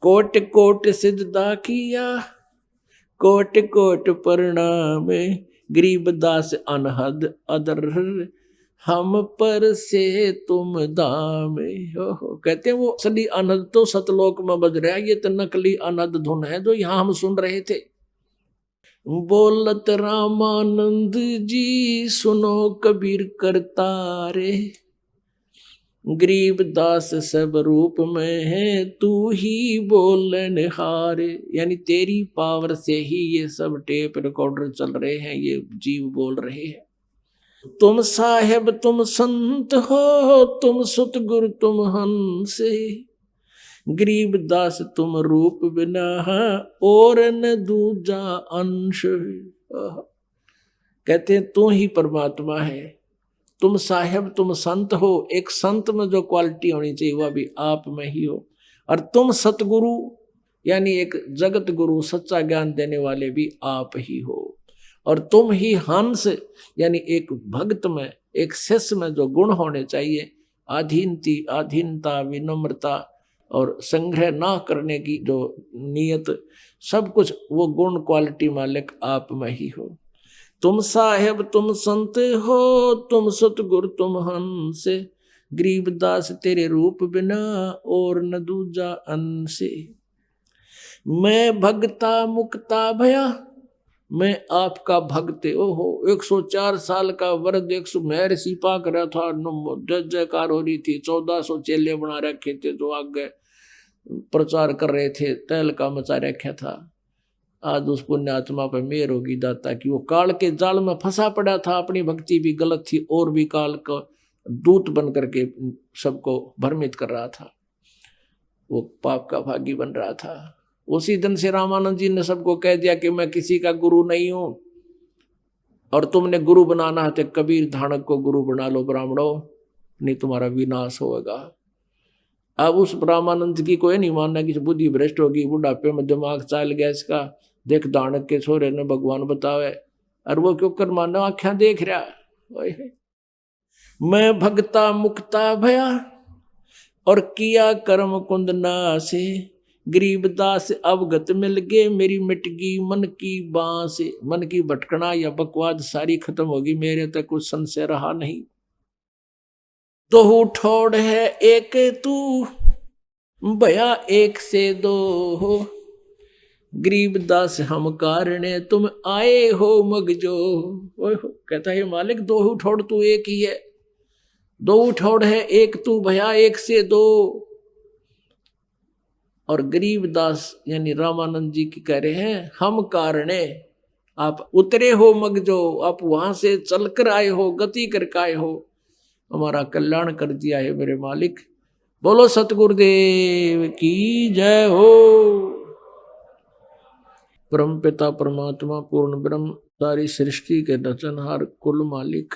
कोट कोट सिजदा किया कोट कोट प्रणाम, गरीब दास अनहद अदर हम पर से तुम दाम। कहते हैं वो असली अनहद तो सतलोक में बज रहा है, ये तो नकली अनहद धुन है जो यहाँ हम सुन रहे थे। बोलत रामानंद जी सुनो कबीर करतारे, गरीब दास सब रूप में है तू ही बोलन हारे। यानी तेरी पावर से ही ये सब टेप रिकॉर्डर चल रहे हैं, ये जीव बोल रहे हैं। तुम साहेब तुम संत हो, तुम सतगुरु तुम हंस, गरीब दास तुम रूप बिना और न दूजा अंश। कहते हैं तू ही परमात्मा है, तुम साहेब तुम संत हो। एक संत में जो क्वालिटी होनी चाहिए वह भी आप में ही हो। और तुम सतगुरु यानी एक जगत गुरु सच्चा ज्ञान देने वाले भी आप ही हो। और तुम ही हंस यानी एक भक्त में एक शिष्य में जो गुण होने चाहिए, आधीनता विनम्रता और संग्रह ना करने की जो नियत, सब कुछ वो गुण क्वालिटी मालिक आप में ही हो। तुम साहेब तुम संत हो, तुम सतगुरु तुम हंस, गरीब दास तेरे रूप बिना और न दूजा अंश। मैं भगता मुक्ता भया, मैं आपका भक्त। ओहो 104 साल का वृद्ध 100 महर्षि पाक रहा था, जय जयकार हो रही थी। 1400 चेले बना रखे थे जो आगे प्रचार कर रहे थे, तहलका मचा रखा था। आज उस पुण्यात्मा पर मेहर होगी दाता कि वो काल के जाल में फंसा पड़ा था, अपनी भक्ति भी गलत थी और भी काल का दूत बन करके सबको भ्रमित कर रहा था, वो पाप का भागी बन रहा था। उसी दिन से रामानंद जी ने सबको कह दिया कि मैं किसी का गुरु नहीं हूं, और तुमने गुरु बनाना है तो कबीर धानक को गुरु बना लो ब्राह्मणों, नहीं तुम्हारा विनाश होगा। अब उस रामानंद की कोई नहीं मानना कि बुद्धि भ्रष्ट होगी, बुढ़ापे में दिमाग चाल गया इसका, देख धानक के छोरे ने भगवान बतावे, और वो क्यों कर मानो आख्या देख रहा। मैं भगता मुक्ता भया और किया कर्म कुंद नासे, गरीब दास अवगत मिल गए मेरी मिटगी मन की बांस। मन की भटकना या बकवाद सारी खत्म होगी, मेरे तक कुछ संशय रहा नहीं। तो ठोड़ है एक तू भया एक से दो हो, गरीब दास हम कारणे तुम आए हो मगजो। कहता है मालिक दो ठोड़ तू एक ही है, दो ठोड़ है एक तू भया एक से दो। और गरीबदास यानी रामानंद जी की कह रहे हैं, हम कारणे, आप उतरे हो मगजो, आप वहां से चलकर आए हो, गति करके आए हो, हमारा कल्याण कर दिया है मेरे मालिक। बोलो सतगुरुदेव की जय हो। परम पिता परमात्मा पूर्ण ब्रह्म सारी सृष्टि के रचनहार कुल मालिक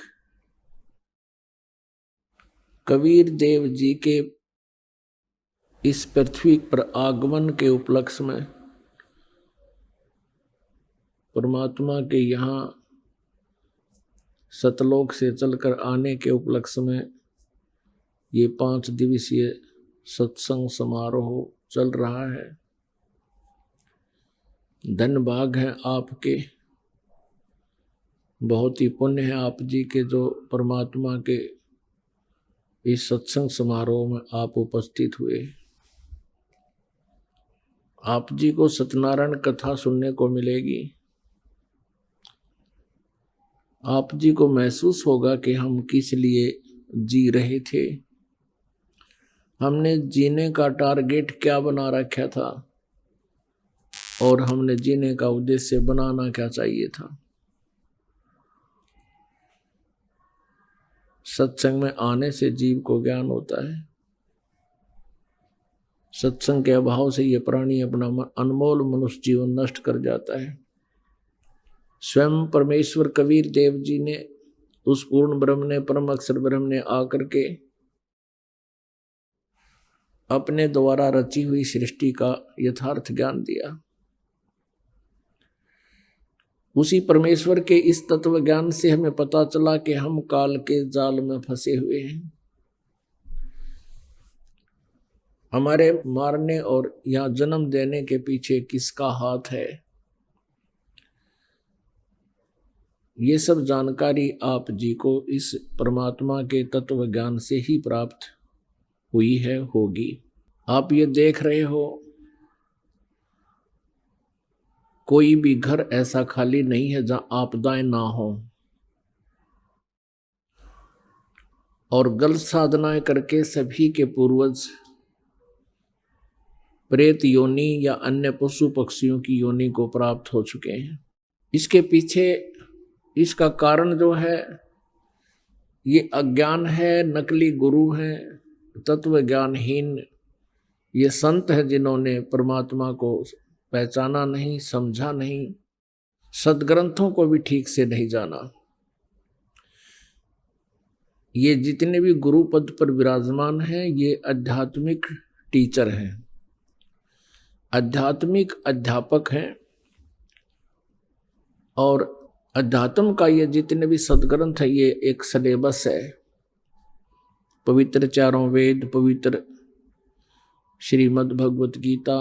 कबीर देव जी के इस पृथ्वी पर आगमन के उपलक्ष्य में, परमात्मा के यहाँ सतलोक से चलकर आने के उपलक्ष्य में ये 5 दिवसीय सत्संग समारोह चल रहा है। धन भाग है आपके, बहुत ही पुण्य है आप जी के जो परमात्मा के इस सत्संग समारोह में आप उपस्थित हुए। आप जी को सत्यनारायण कथा सुनने को मिलेगी। आप जी को महसूस होगा कि हम किस लिए जी रहे थे, हमने जीने का टारगेट क्या बना रखा था और हमने जीने का उद्देश्य बनाना क्या चाहिए था। सत्संग में आने से जीव को ज्ञान होता है। सत्संग के अभाव से ये प्राणी अपना अनमोल मनुष्य जीवन नष्ट कर जाता है। स्वयं परमेश्वर कबीर देव जी ने, उस पूर्ण ब्रह्म ने, परम अक्षर ब्रह्म ने आकर के अपने द्वारा रची हुई सृष्टि का यथार्थ ज्ञान दिया। उसी परमेश्वर के इस तत्व ज्ञान से हमें पता चला कि हम काल के जाल में फंसे हुए हैं। हमारे मारने और यहाँ जन्म देने के पीछे किसका हाथ है, ये सब जानकारी आप जी को इस परमात्मा के तत्व ज्ञान से ही प्राप्त हुई है, होगी। आप ये देख रहे हो, कोई भी घर ऐसा खाली नहीं है जहां आपदाएं ना हो, और गलत साधनाएं करके सभी के पूर्वज प्रेत योनि या अन्य पशु पक्षियों की योनि को प्राप्त हो चुके हैं। इसके पीछे इसका कारण जो है ये अज्ञान है, नकली गुरु हैं, तत्व ज्ञानहीन ये संत हैं जिन्होंने परमात्मा को पहचाना नहीं, समझा नहीं, सदग्रंथों को भी ठीक से नहीं जाना। ये जितने भी गुरु पद पर विराजमान हैं ये आध्यात्मिक टीचर हैं, आध्यात्मिक अध्यापक हैं, और अध्यात्म का ये जितने भी सदग्रंथ है ये एक सिलेबस है। पवित्र 4 वेद, पवित्र श्रीमद् भगवत गीता,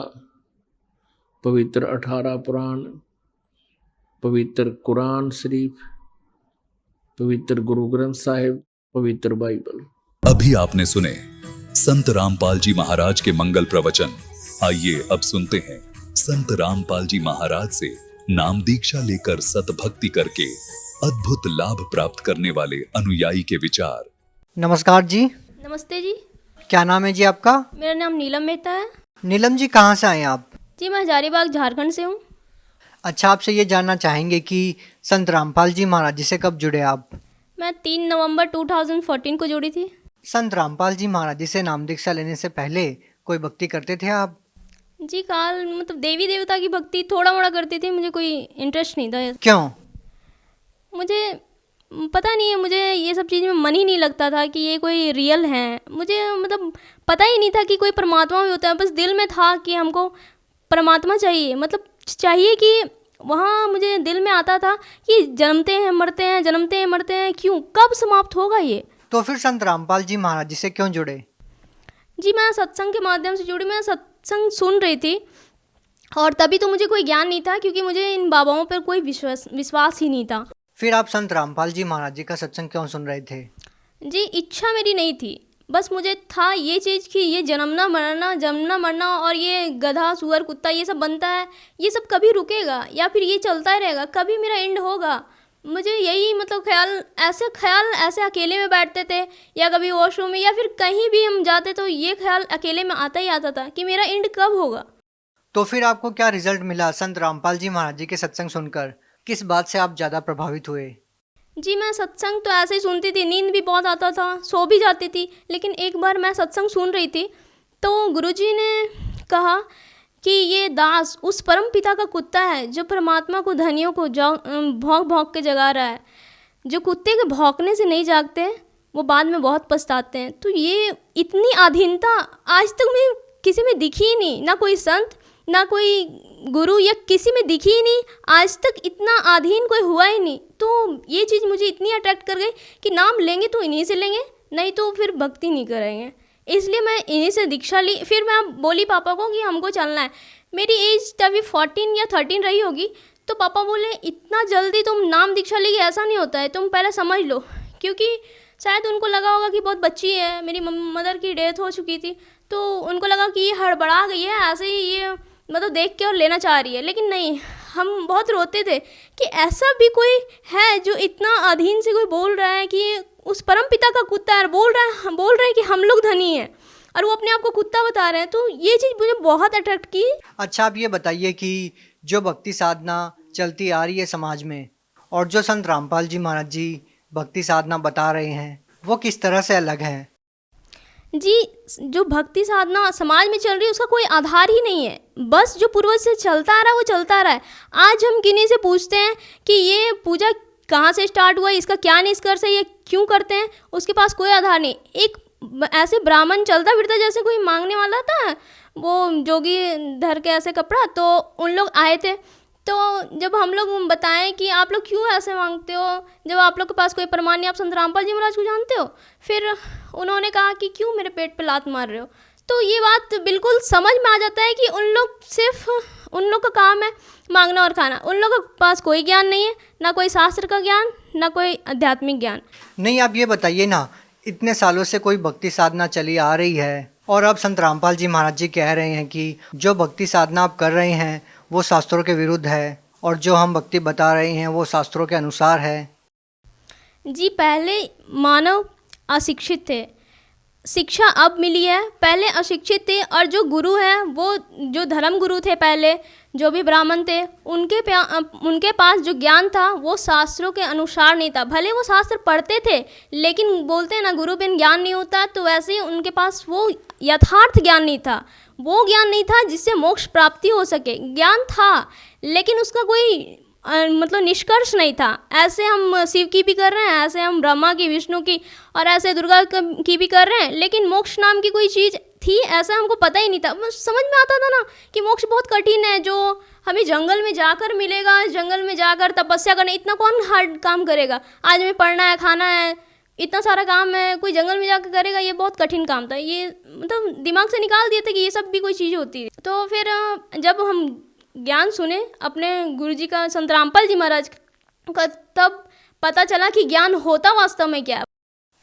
पवित्र 18 पुराण, पवित्र कुरान शरीफ, पवित्र गुरु ग्रंथ साहिब, पवित्र बाइबल। अभी आपने सुने संत रामपाल जी महाराज के मंगल प्रवचन। आइए अब सुनते हैं संत रामपाल जी महाराज से नाम दीक्षा लेकर सतभक्ति करके अद्भुत लाभ प्राप्त करने वाले अनुयायी के विचार। नमस्कार जी। नमस्ते जी। क्या नाम है जी आपका? मेरा नाम नीलम मेहता है। नीलम जी, कहाँ से आए आप? जी मैं हजारीबाग झारखंड से हूँ। अच्छा, आपसे ये जानना चाहेंगे कि संत रामपाल जी महाराज जी से कब जुड़े आप? मैं 3 नवंबर 2014 को जुड़ी थी। संत रामपाल जी महाराज जी से नाम दीक्षा लेने से पहले कोई भक्ति करते थे आप? जी काल मतलब देवी देवता की भक्ति थोड़ा मोड़ा करती थी, मुझे कोई इंटरेस्ट नहीं था। क्यों? मुझे पता नहीं है, मुझे ये सब चीज़ में मन ही नहीं लगता था कि ये कोई रियल हैं। मुझे मतलब पता ही नहीं था कि कोई परमात्मा भी होता है। बस दिल में था कि हमको परमात्मा चाहिए, मतलब चाहिए कि वहाँ मुझे दिल में आता था कि जन्मते हैं मरते हैं, जन्मते हैं मरते हैं, क्यों, कब समाप्त होगा ये। तो फिर संत रामपाल जी महाराज जी से क्यों जुड़े? जी मैं सत्संग के माध्यम से जुड़ी। मैं सत्संग सुन रही थी और तभी तो मुझे कोई ज्ञान नहीं था, क्योंकि मुझे इन बाबाओं पर कोई विश्वास ही नहीं था। फिर आप संत रामपाल जी महाराज जी का सत्संग क्यों सुन रहे थे? जी इच्छा मेरी नहीं थी, बस मुझे था ये चीज़ कि ये जन्मना मरना और ये गधा सुअर कुत्ता ये सब बनता है, ये सब कभी रुकेगा या फिर ये चलता ही रहेगा, कभी मेरा एंड होगा। मुझे यही मतलब ख्याल ऐसे अकेले में बैठते थे या कभी वॉशरूम में या फिर कहीं भी हम जाते तो ये ख्याल अकेले में आता ही आता था कि मेरा एंड कब होगा। तो फिर आपको क्या रिजल्ट मिला संत रामपाल जी महाराज जी के सत्संग सुनकर? किस बात से आप ज़्यादा प्रभावित हुए? जी मैं सत्संग तो ऐसे ही सुनती थी, नींद भी बहुत आता था, सो भी जाती थी। लेकिन एक बार मैं सत्संग सुन रही थी तो गुरुजी ने कहा कि ये दास उस परम पिता का कुत्ता है जो परमात्मा को धनियों को भौंक भौंक के जगा रहा है। जो कुत्ते के भौंकने से नहीं जागते वो बाद में बहुत पछताते हैं। तो ये इतनी अधीनता आज तक मैं किसी में दिखी ही नहीं, ना कोई संत ना कोई गुरु या किसी में दिखी ही नहीं। आज तक इतना अधीन कोई हुआ ही नहीं। तो ये चीज़ मुझे इतनी अट्रैक्ट कर गई कि नाम लेंगे तो इन्हीं से लेंगे, नहीं तो फिर भक्ति नहीं करेंगे। इसलिए मैं इन्हीं से दीक्षा ली। फिर मैं बोली पापा को कि हमको चलना है। मेरी एज तभी 14 या 13 रही होगी। तो पापा बोले इतना जल्दी तुम नाम दीक्षा ली, ऐसा नहीं होता है, तुम पहले समझ लो। क्योंकि शायद उनको लगा होगा कि बहुत बच्ची है, मेरी मदर की डेथ हो चुकी थी, तो उनको लगा कि ये हड़बड़ा गई है, ऐसे ही ये मतलब देख के और लेना चाह रही है। लेकिन नहीं, हम बहुत रोते थे कि ऐसा भी कोई है जो इतना अधीन से कोई बोल रहा है कि उस परम पिता का कुत्ता है, बोल रहे हैं कि हम लोग धनी हैं और वो अपने आप को कुत्ता बता रहे हैं। तो ये चीज़ मुझे बहुत अट्रैक्ट की। अच्छा, आप ये बताइए कि जो भक्ति साधना चलती आ रही है समाज में और जो संत रामपाल जी महाराज जी भक्ति साधना बता रहे हैं वो किस तरह से अलग है? जी, जो भक्ति साधना समाज में चल रही है उसका कोई आधार ही नहीं है। बस जो पूर्वज से चलता आ रहा है वो चलता आ रहा है। आज हम किन्हीं से पूछते हैं कि ये पूजा कहाँ से स्टार्ट हुआ, इसका क्या निष्कर्ष है, ये क्यों करते हैं, उसके पास कोई आधार नहीं। एक ऐसे ब्राह्मण चलता फिरता जैसे कोई मांगने वाला था, वो जोगी धर के ऐसे कपड़ा, तो उन लोग आए थे। तो जब हम लोग बताएं कि आप लोग क्यों ऐसे मांगते हो, जब आप लोग के पास कोई प्रमाण नहीं, आप संत रामपाल जी महाराज को जानते हो, फिर उन्होंने कहा कि क्यों मेरे पेट पे लात मार रहे हो। तो ये बात बिल्कुल समझ में आ जाता है कि उन लोग का काम है मांगना और खाना। उन लोगों के पास कोई ज्ञान नहीं है, ना कोई शास्त्र का ज्ञान, ना कोई आध्यात्मिक ज्ञान। नहीं, आप ये बताइए ना, इतने सालों से कोई भक्ति साधना चली आ रही है और अब संत रामपाल जी महाराज जी कह रहे हैं कि जो भक्ति साधना आप कर रहे हैं वो शास्त्रों के विरुद्ध है और जो हम भक्ति बता रहे हैं वो शास्त्रों के अनुसार है। जी, पहले मानव अशिक्षित थे, शिक्षा अब मिली है। पहले अशिक्षित थे और जो गुरु हैं वो जो धर्म गुरु थे पहले, जो भी ब्राह्मण थे, उनके पास जो ज्ञान था वो शास्त्रों के अनुसार नहीं था। भले वो शास्त्र पढ़ते थे लेकिन बोलते हैं ना गुरु बिन ज्ञान नहीं होता, तो वैसे ही उनके पास वो यथार्थ ज्ञान नहीं था। वो ज्ञान नहीं था जिससे मोक्ष प्राप्ति हो सके। ज्ञान था लेकिन उसका कोई मतलब निष्कर्ष नहीं था। ऐसे हम शिव की भी कर रहे हैं, ऐसे हम ब्रह्मा की, विष्णु की और ऐसे दुर्गा की भी कर रहे हैं, लेकिन मोक्ष नाम की कोई चीज़ थी ऐसा हमको पता ही नहीं था। समझ में आता था ना कि मोक्ष बहुत कठिन है, जो हमें जंगल में जाकर मिलेगा, जंगल में जाकर तपस्या करना, इतना कौन हार्ड काम करेगा। आज हमें पढ़ना है, खाना है, इतना सारा काम है, कोई जंगल में जाकर करेगा, ये बहुत कठिन काम था। ये मतलब दिमाग से निकाल दिया था कि ये सब भी कोई चीज़ होती है। तो फिर जब हम ज्ञान सुने अपने गुरुजी का, संत रामपाल जी महाराज का, तब पता चला कि ज्ञान होता वास्तव में क्या है।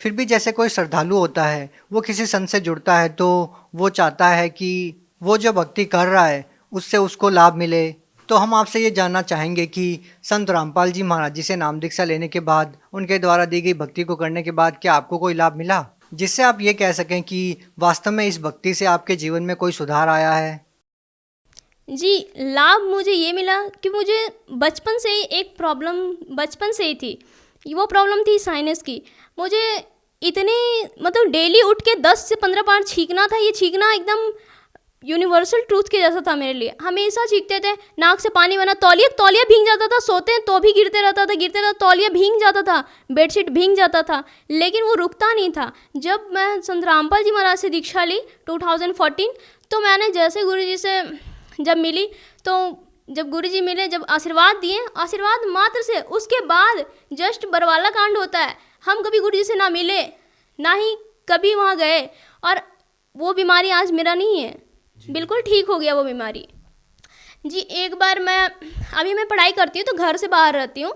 फिर भी जैसे कोई श्रद्धालु होता है, वो किसी संत से जुड़ता है तो वो चाहता है कि वो जो भक्ति कर रहा है उससे उसको लाभ मिले। तो हम आपसे ये जानना चाहेंगे कि संत रामपाल जी महाराज जी से नाम दीक्षा लेने के बाद, उनके द्वारा दी गई भक्ति को करने के बाद क्या आपको कोई लाभ मिला जिससे आप ये कह सकें कि वास्तव में इस भक्ति से आपके जीवन में कोई सुधार आया है? जी, लाभ मुझे ये मिला कि मुझे बचपन से ही एक प्रॉब्लम बचपन से ही थी। वो प्रॉब्लम थी साइनस की। मुझे इतने मतलब डेली उठ के 10 से 15 बार छींकना था। ये छींकना एकदम यूनिवर्सल ट्रूथ के जैसा था मेरे लिए। हमेशा छींकते थे, नाक से पानी बना, तौलिया भीग जाता था, सोते हैं तो भी गिरते रहता, तौलिया भीग जाता था, बेडशीट भीग जाता था, लेकिन वो रुकता नहीं था। जब मैं संत रामपाल जी महाराज से दीक्षा ली 2014, तो मैंने जैसे गुरुजी से जब मिली, तो जब गुरुजी मिले, जब आशीर्वाद दिए, आशीर्वाद मात्र से, उसके बाद जस्ट बरवाला कांड होता है। हम कभी गुरुजी से ना मिले, ना ही कभी वहाँ गए, और वो बीमारी आज मेरा नहीं है, बिल्कुल ठीक हो गया वो बीमारी। जी, एक बार अभी मैं पढ़ाई करती हूँ तो घर से बाहर रहती हूँ,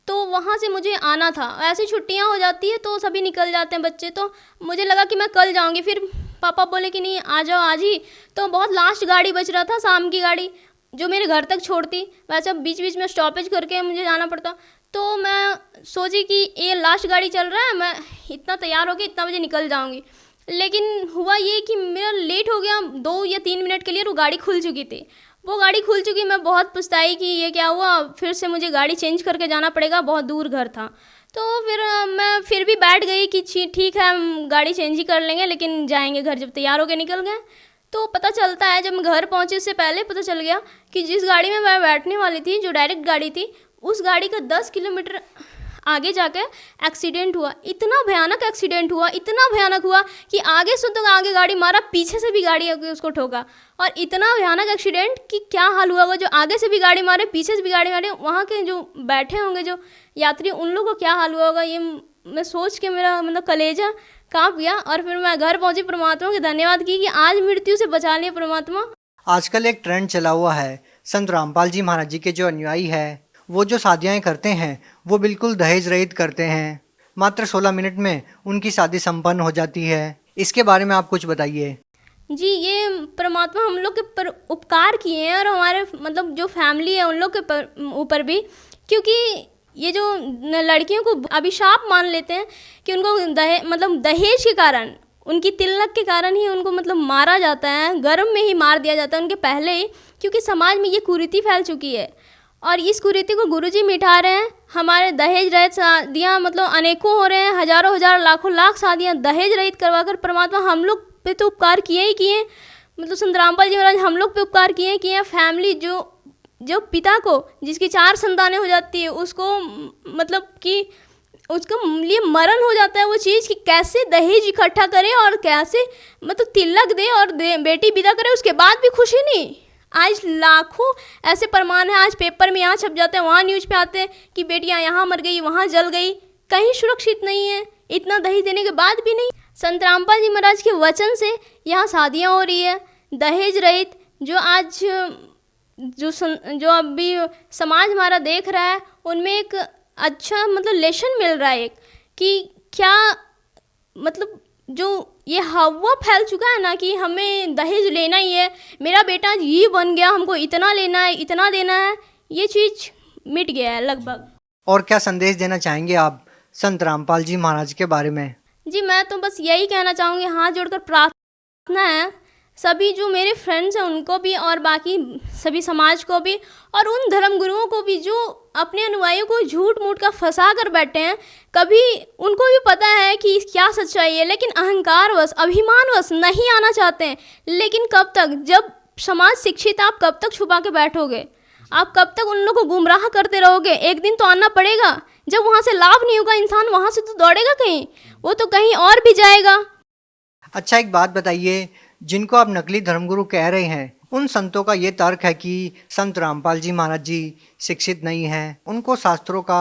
तो वहाँ से मुझे आना था। ऐसी छुट्टियाँ हो जाती है तो सभी निकल जाते हैं बच्चे, तो मुझे लगा कि मैं कल जाऊँगी। फिर पापा बोले कि नहीं, आ जाओ आज ही। तो बहुत लास्ट गाड़ी बच रहा था, शाम की गाड़ी जो मेरे घर तक छोड़ती, वैसे बीच बीच में स्टॉपेज करके मुझे जाना पड़ता। तो मैं सोची कि ये लास्ट गाड़ी चल रहा है, मैं इतना तैयार होके इतना बजे निकल जाऊंगी। लेकिन हुआ ये कि मेरा लेट हो गया 2 या 3 मिनट के लिए, वो गाड़ी खुल चुकी थी। वो गाड़ी खुल चुकी, मैं बहुत पछताई कि ये क्या हुआ, फिर से मुझे गाड़ी चेंज करके जाना पड़ेगा, बहुत दूर घर था। तो फिर मैं फिर भी बैठ गई कि ठीक है हम गाड़ी चेंज ही कर लेंगे, लेकिन जाएंगे घर। जब तैयार होके निकल गए तो पता चलता है, जब मैं घर पहुंची उससे पहले पता चल गया कि जिस गाड़ी में मैं बैठने वाली थी, जो डायरेक्ट गाड़ी थी, उस गाड़ी का 10 किलोमीटर आगे जाके एक्सीडेंट हुआ। इतना भयानक एक्सीडेंट हुआ, इतना भयानक हुआ कि आगे से तो आगे गाड़ी मारा, पीछे से भी गाड़ी आके उसको ठोका। और इतना भयानक एक्सीडेंट कि क्या हाल हुआ होगा, जो आगे से भी गाड़ी मारे, पीछे से भी गाड़ी मारे, वहाँ के जो बैठे होंगे जो यात्री, उन लोगों को क्या हाल हुआ होगा, ये मैं सोच के मेरा मतलब कलेजा काँप गया। और फिर मैं घर पहुँची, परमात्मा के धन्यवाद की कि आज मृत्यु से बचा लिया परमात्मा। आजकल एक ट्रेंड चला हुआ है, संत रामपाल जी महाराज जी के जो अनुयायी है वो जो शादियाँ करते हैं वो बिल्कुल दहेज रहित करते हैं। मात्र 16 मिनट में उनकी शादी संपन्न हो जाती है। इसके बारे में आप कुछ बताइए। जी, ये परमात्मा हम लोग के पर उपकार किए हैं, और हमारे मतलब जो फैमिली है उन लोग के ऊपर भी, क्योंकि ये जो लड़कियों को अभिशाप मान लेते हैं कि उनको दहेज के कारण, उनकी तिलक के कारण ही उनको मतलब मारा जाता है, गर्भ में ही मार दिया जाता है उनके पहले ही, क्योंकि समाज में ये कुरीति फैल चुकी है। और इस कुरीति को गुरुजी मिटा रहे हैं। हमारे दहेज रहित शादियाँ मतलब अनेकों हो रहे हैं, हजारों हजार लाखों लाख शादियाँ दहेज रहित करवाकर परमात्मा हम लोग पे तो उपकार किए ही किए, मतलब संत रामपाल जी महाराज हम लोग पे उपकार किए किए हैं। फैमिली जो पिता को जिसकी 4 संतानें हो जाती है, उसको मतलब कि उसको लिए मरण हो जाता है वो चीज़ कि कैसे दहेज इकट्ठा करे और कैसे मतलब तिलक दे और बेटी विदा करे, उसके बाद भी खुशी नहीं। आज लाखों ऐसे प्रमाण हैं, आज पेपर में यहाँ छप जाते हैं, वहाँ न्यूज़ पे आते हैं कि बेटियाँ यहाँ मर गई, वहाँ जल गई, कहीं सुरक्षित नहीं है, इतना दहेज देने के बाद भी नहीं। संत रामपाल जी महाराज के वचन से यहाँ शादियाँ हो रही है दहेज रहित। जो आज जो अभी समाज हमारा देख रहा है, उनमें एक अच्छा मतलब लेसन मिल रहा है एक, कि क्या मतलब जो ये हवा फैल चुका है ना कि हमें दहेज लेना ही है, मेरा बेटा ये बन गया, हमको इतना लेना है, इतना देना है, ये चीज़ मिट गया है लगभग। और क्या संदेश देना चाहेंगे आप संत रामपाल जी महाराज के बारे में? जी, मैं तो बस यही कहना चाहूँगी, हाथ जोड़कर प्रार्थना है सभी जो मेरे फ्रेंड्स हैं उनको भी, और बाकी सभी समाज को भी, और उन धर्म गुरुओं को भी जो अपने अनुयायियों को झूठ मूठ का फंसा कर बैठे हैं। कभी उनको भी पता है कि क्या सच्चाई है, लेकिन अहंकारवश, अभिमानवश नहीं आना चाहते हैं। लेकिन कब तक, जब समाज शिक्षित, आप कब तक छुपा के बैठोगे? आप कब तक उन लोगों को गुमराह करते रहोगे? एक दिन तो आना पड़ेगा। जब वहाँ से लाभ नहीं होगा, इंसान वहाँ से तो दौड़ेगा कहीं, वो तो कहीं और भी जाएगा। अच्छा, एक बात बताइए, जिनको आप नकली धर्मगुरु कह रहे हैं, उन संतों का ये तर्क है कि संत रामपाल जी महाराज जी शिक्षित नहीं हैं, उनको शास्त्रों का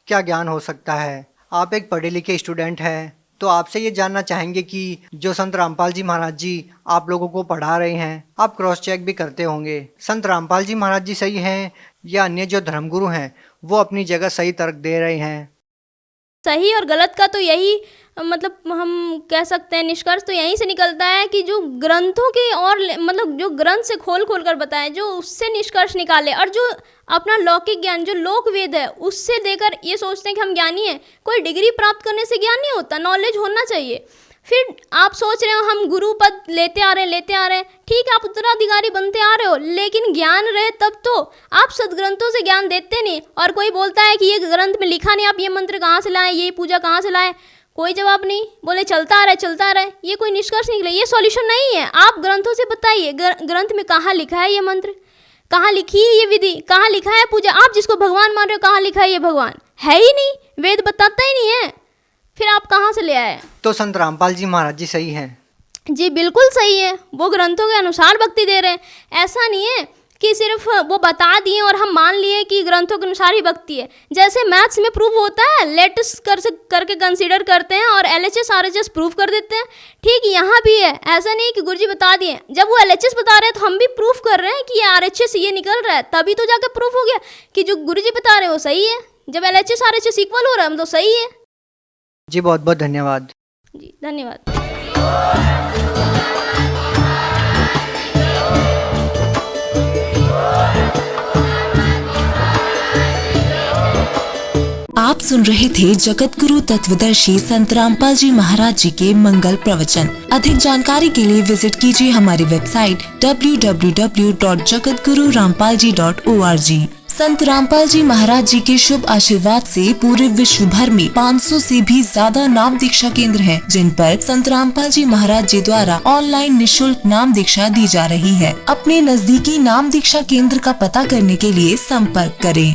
क्या ज्ञान हो सकता है? आप एक पढ़े लिखे स्टूडेंट हैं, तो आपसे ये जानना चाहेंगे कि जो संत रामपाल जी महाराज जी आप लोगों को पढ़ा रहे हैं, आप क्रॉस चेक भी करते होंगे, संत रामपाल जी महाराज जी सही हैं या अन्य जो धर्मगुरु हैं वो अपनी जगह सही तर्क दे रहे हैं? सही और गलत का तो यही मतलब हम कह सकते हैं, निष्कर्ष तो यहीं से निकलता है कि जो ग्रंथों के और मतलब जो ग्रंथ से खोल खोल कर बताए, जो उससे निष्कर्ष निकाले, और जो अपना लौकिक ज्ञान जो लोक वेद है उससे देकर ये सोचते हैं कि हम ज्ञानी हैं। कोई डिग्री प्राप्त करने से ज्ञान नहीं होता, नॉलेज होना चाहिए। फिर आप सोच रहे हो हम गुरु पद लेते आ रहे हैं, ठीक है, आप उत्तराधिकारी बनते आ रहे हो, लेकिन ज्ञान रहे तब तो। आप सदग्रंथों से ज्ञान देते नहीं, और कोई बोलता है कि ये ग्रंथ में लिखा नहीं, आप ये मंत्र कहाँ से लाएं, ये पूजा कहाँ से लाएं, कोई जवाब नहीं, बोले चलता आ रहा है। ये कोई निष्कर्ष निकले, ये सॉल्यूशन नहीं है। आप ग्रंथों से बताइए, ग्रंथ में कहाँ लिखा है ये मंत्र, कहाँ लिखी है ये विधि, कहाँ लिखा है पूजा। आप जिसको भगवान मान रहे हो, कहाँ लिखा है ये भगवान? है ही नहीं, वेद बताता ही नहीं है, फिर आप कहाँ से ले आए? तो संत रामपाल जी महाराज जी सही हैं? जी बिल्कुल सही है, वो ग्रंथों के अनुसार भक्ति दे रहे हैं। ऐसा नहीं है कि सिर्फ वो बता दिए और हम मान लिए कि ग्रंथों के अनुसार ही भक्ति है। जैसे मैथ्स में प्रूव होता है, लेट्स करके कंसीडर करते हैं और LHS RHS प्रूव कर देते हैं, ठीक यहाँ भी है। ऐसा नहीं कि गुरुजी बता दिए, जब वो LHS बता रहे हैं तो हम भी प्रूफ कर रहे हैं कि ये RHS ये निकल रहा है, तभी तो जाकर प्रूफ हो गया कि जो गुरुजी बता रहे हैं वो सही है। जब LHS RHS इक्वल हो रहा है तो सही है। जी बहुत बहुत धन्यवाद। जी धन्यवाद। आप सुन रहे थे जगत गुरु तत्वदर्शी संत रामपाल जी महाराज जी के मंगल प्रवचन। अधिक जानकारी के लिए विजिट कीजिए हमारी वेबसाइट www.jagatgururampalji.org। संत रामपाल जी महाराज जी के शुभ आशीर्वाद से पूरे विश्व भर में 500 से भी ज्यादा नाम दीक्षा केंद्र हैं, जिन पर संत रामपाल जी महाराज जी द्वारा ऑनलाइन निशुल्क नाम दीक्षा दी जा रही है। अपने नजदीकी नाम दीक्षा केंद्र का पता करने के लिए संपर्क करें।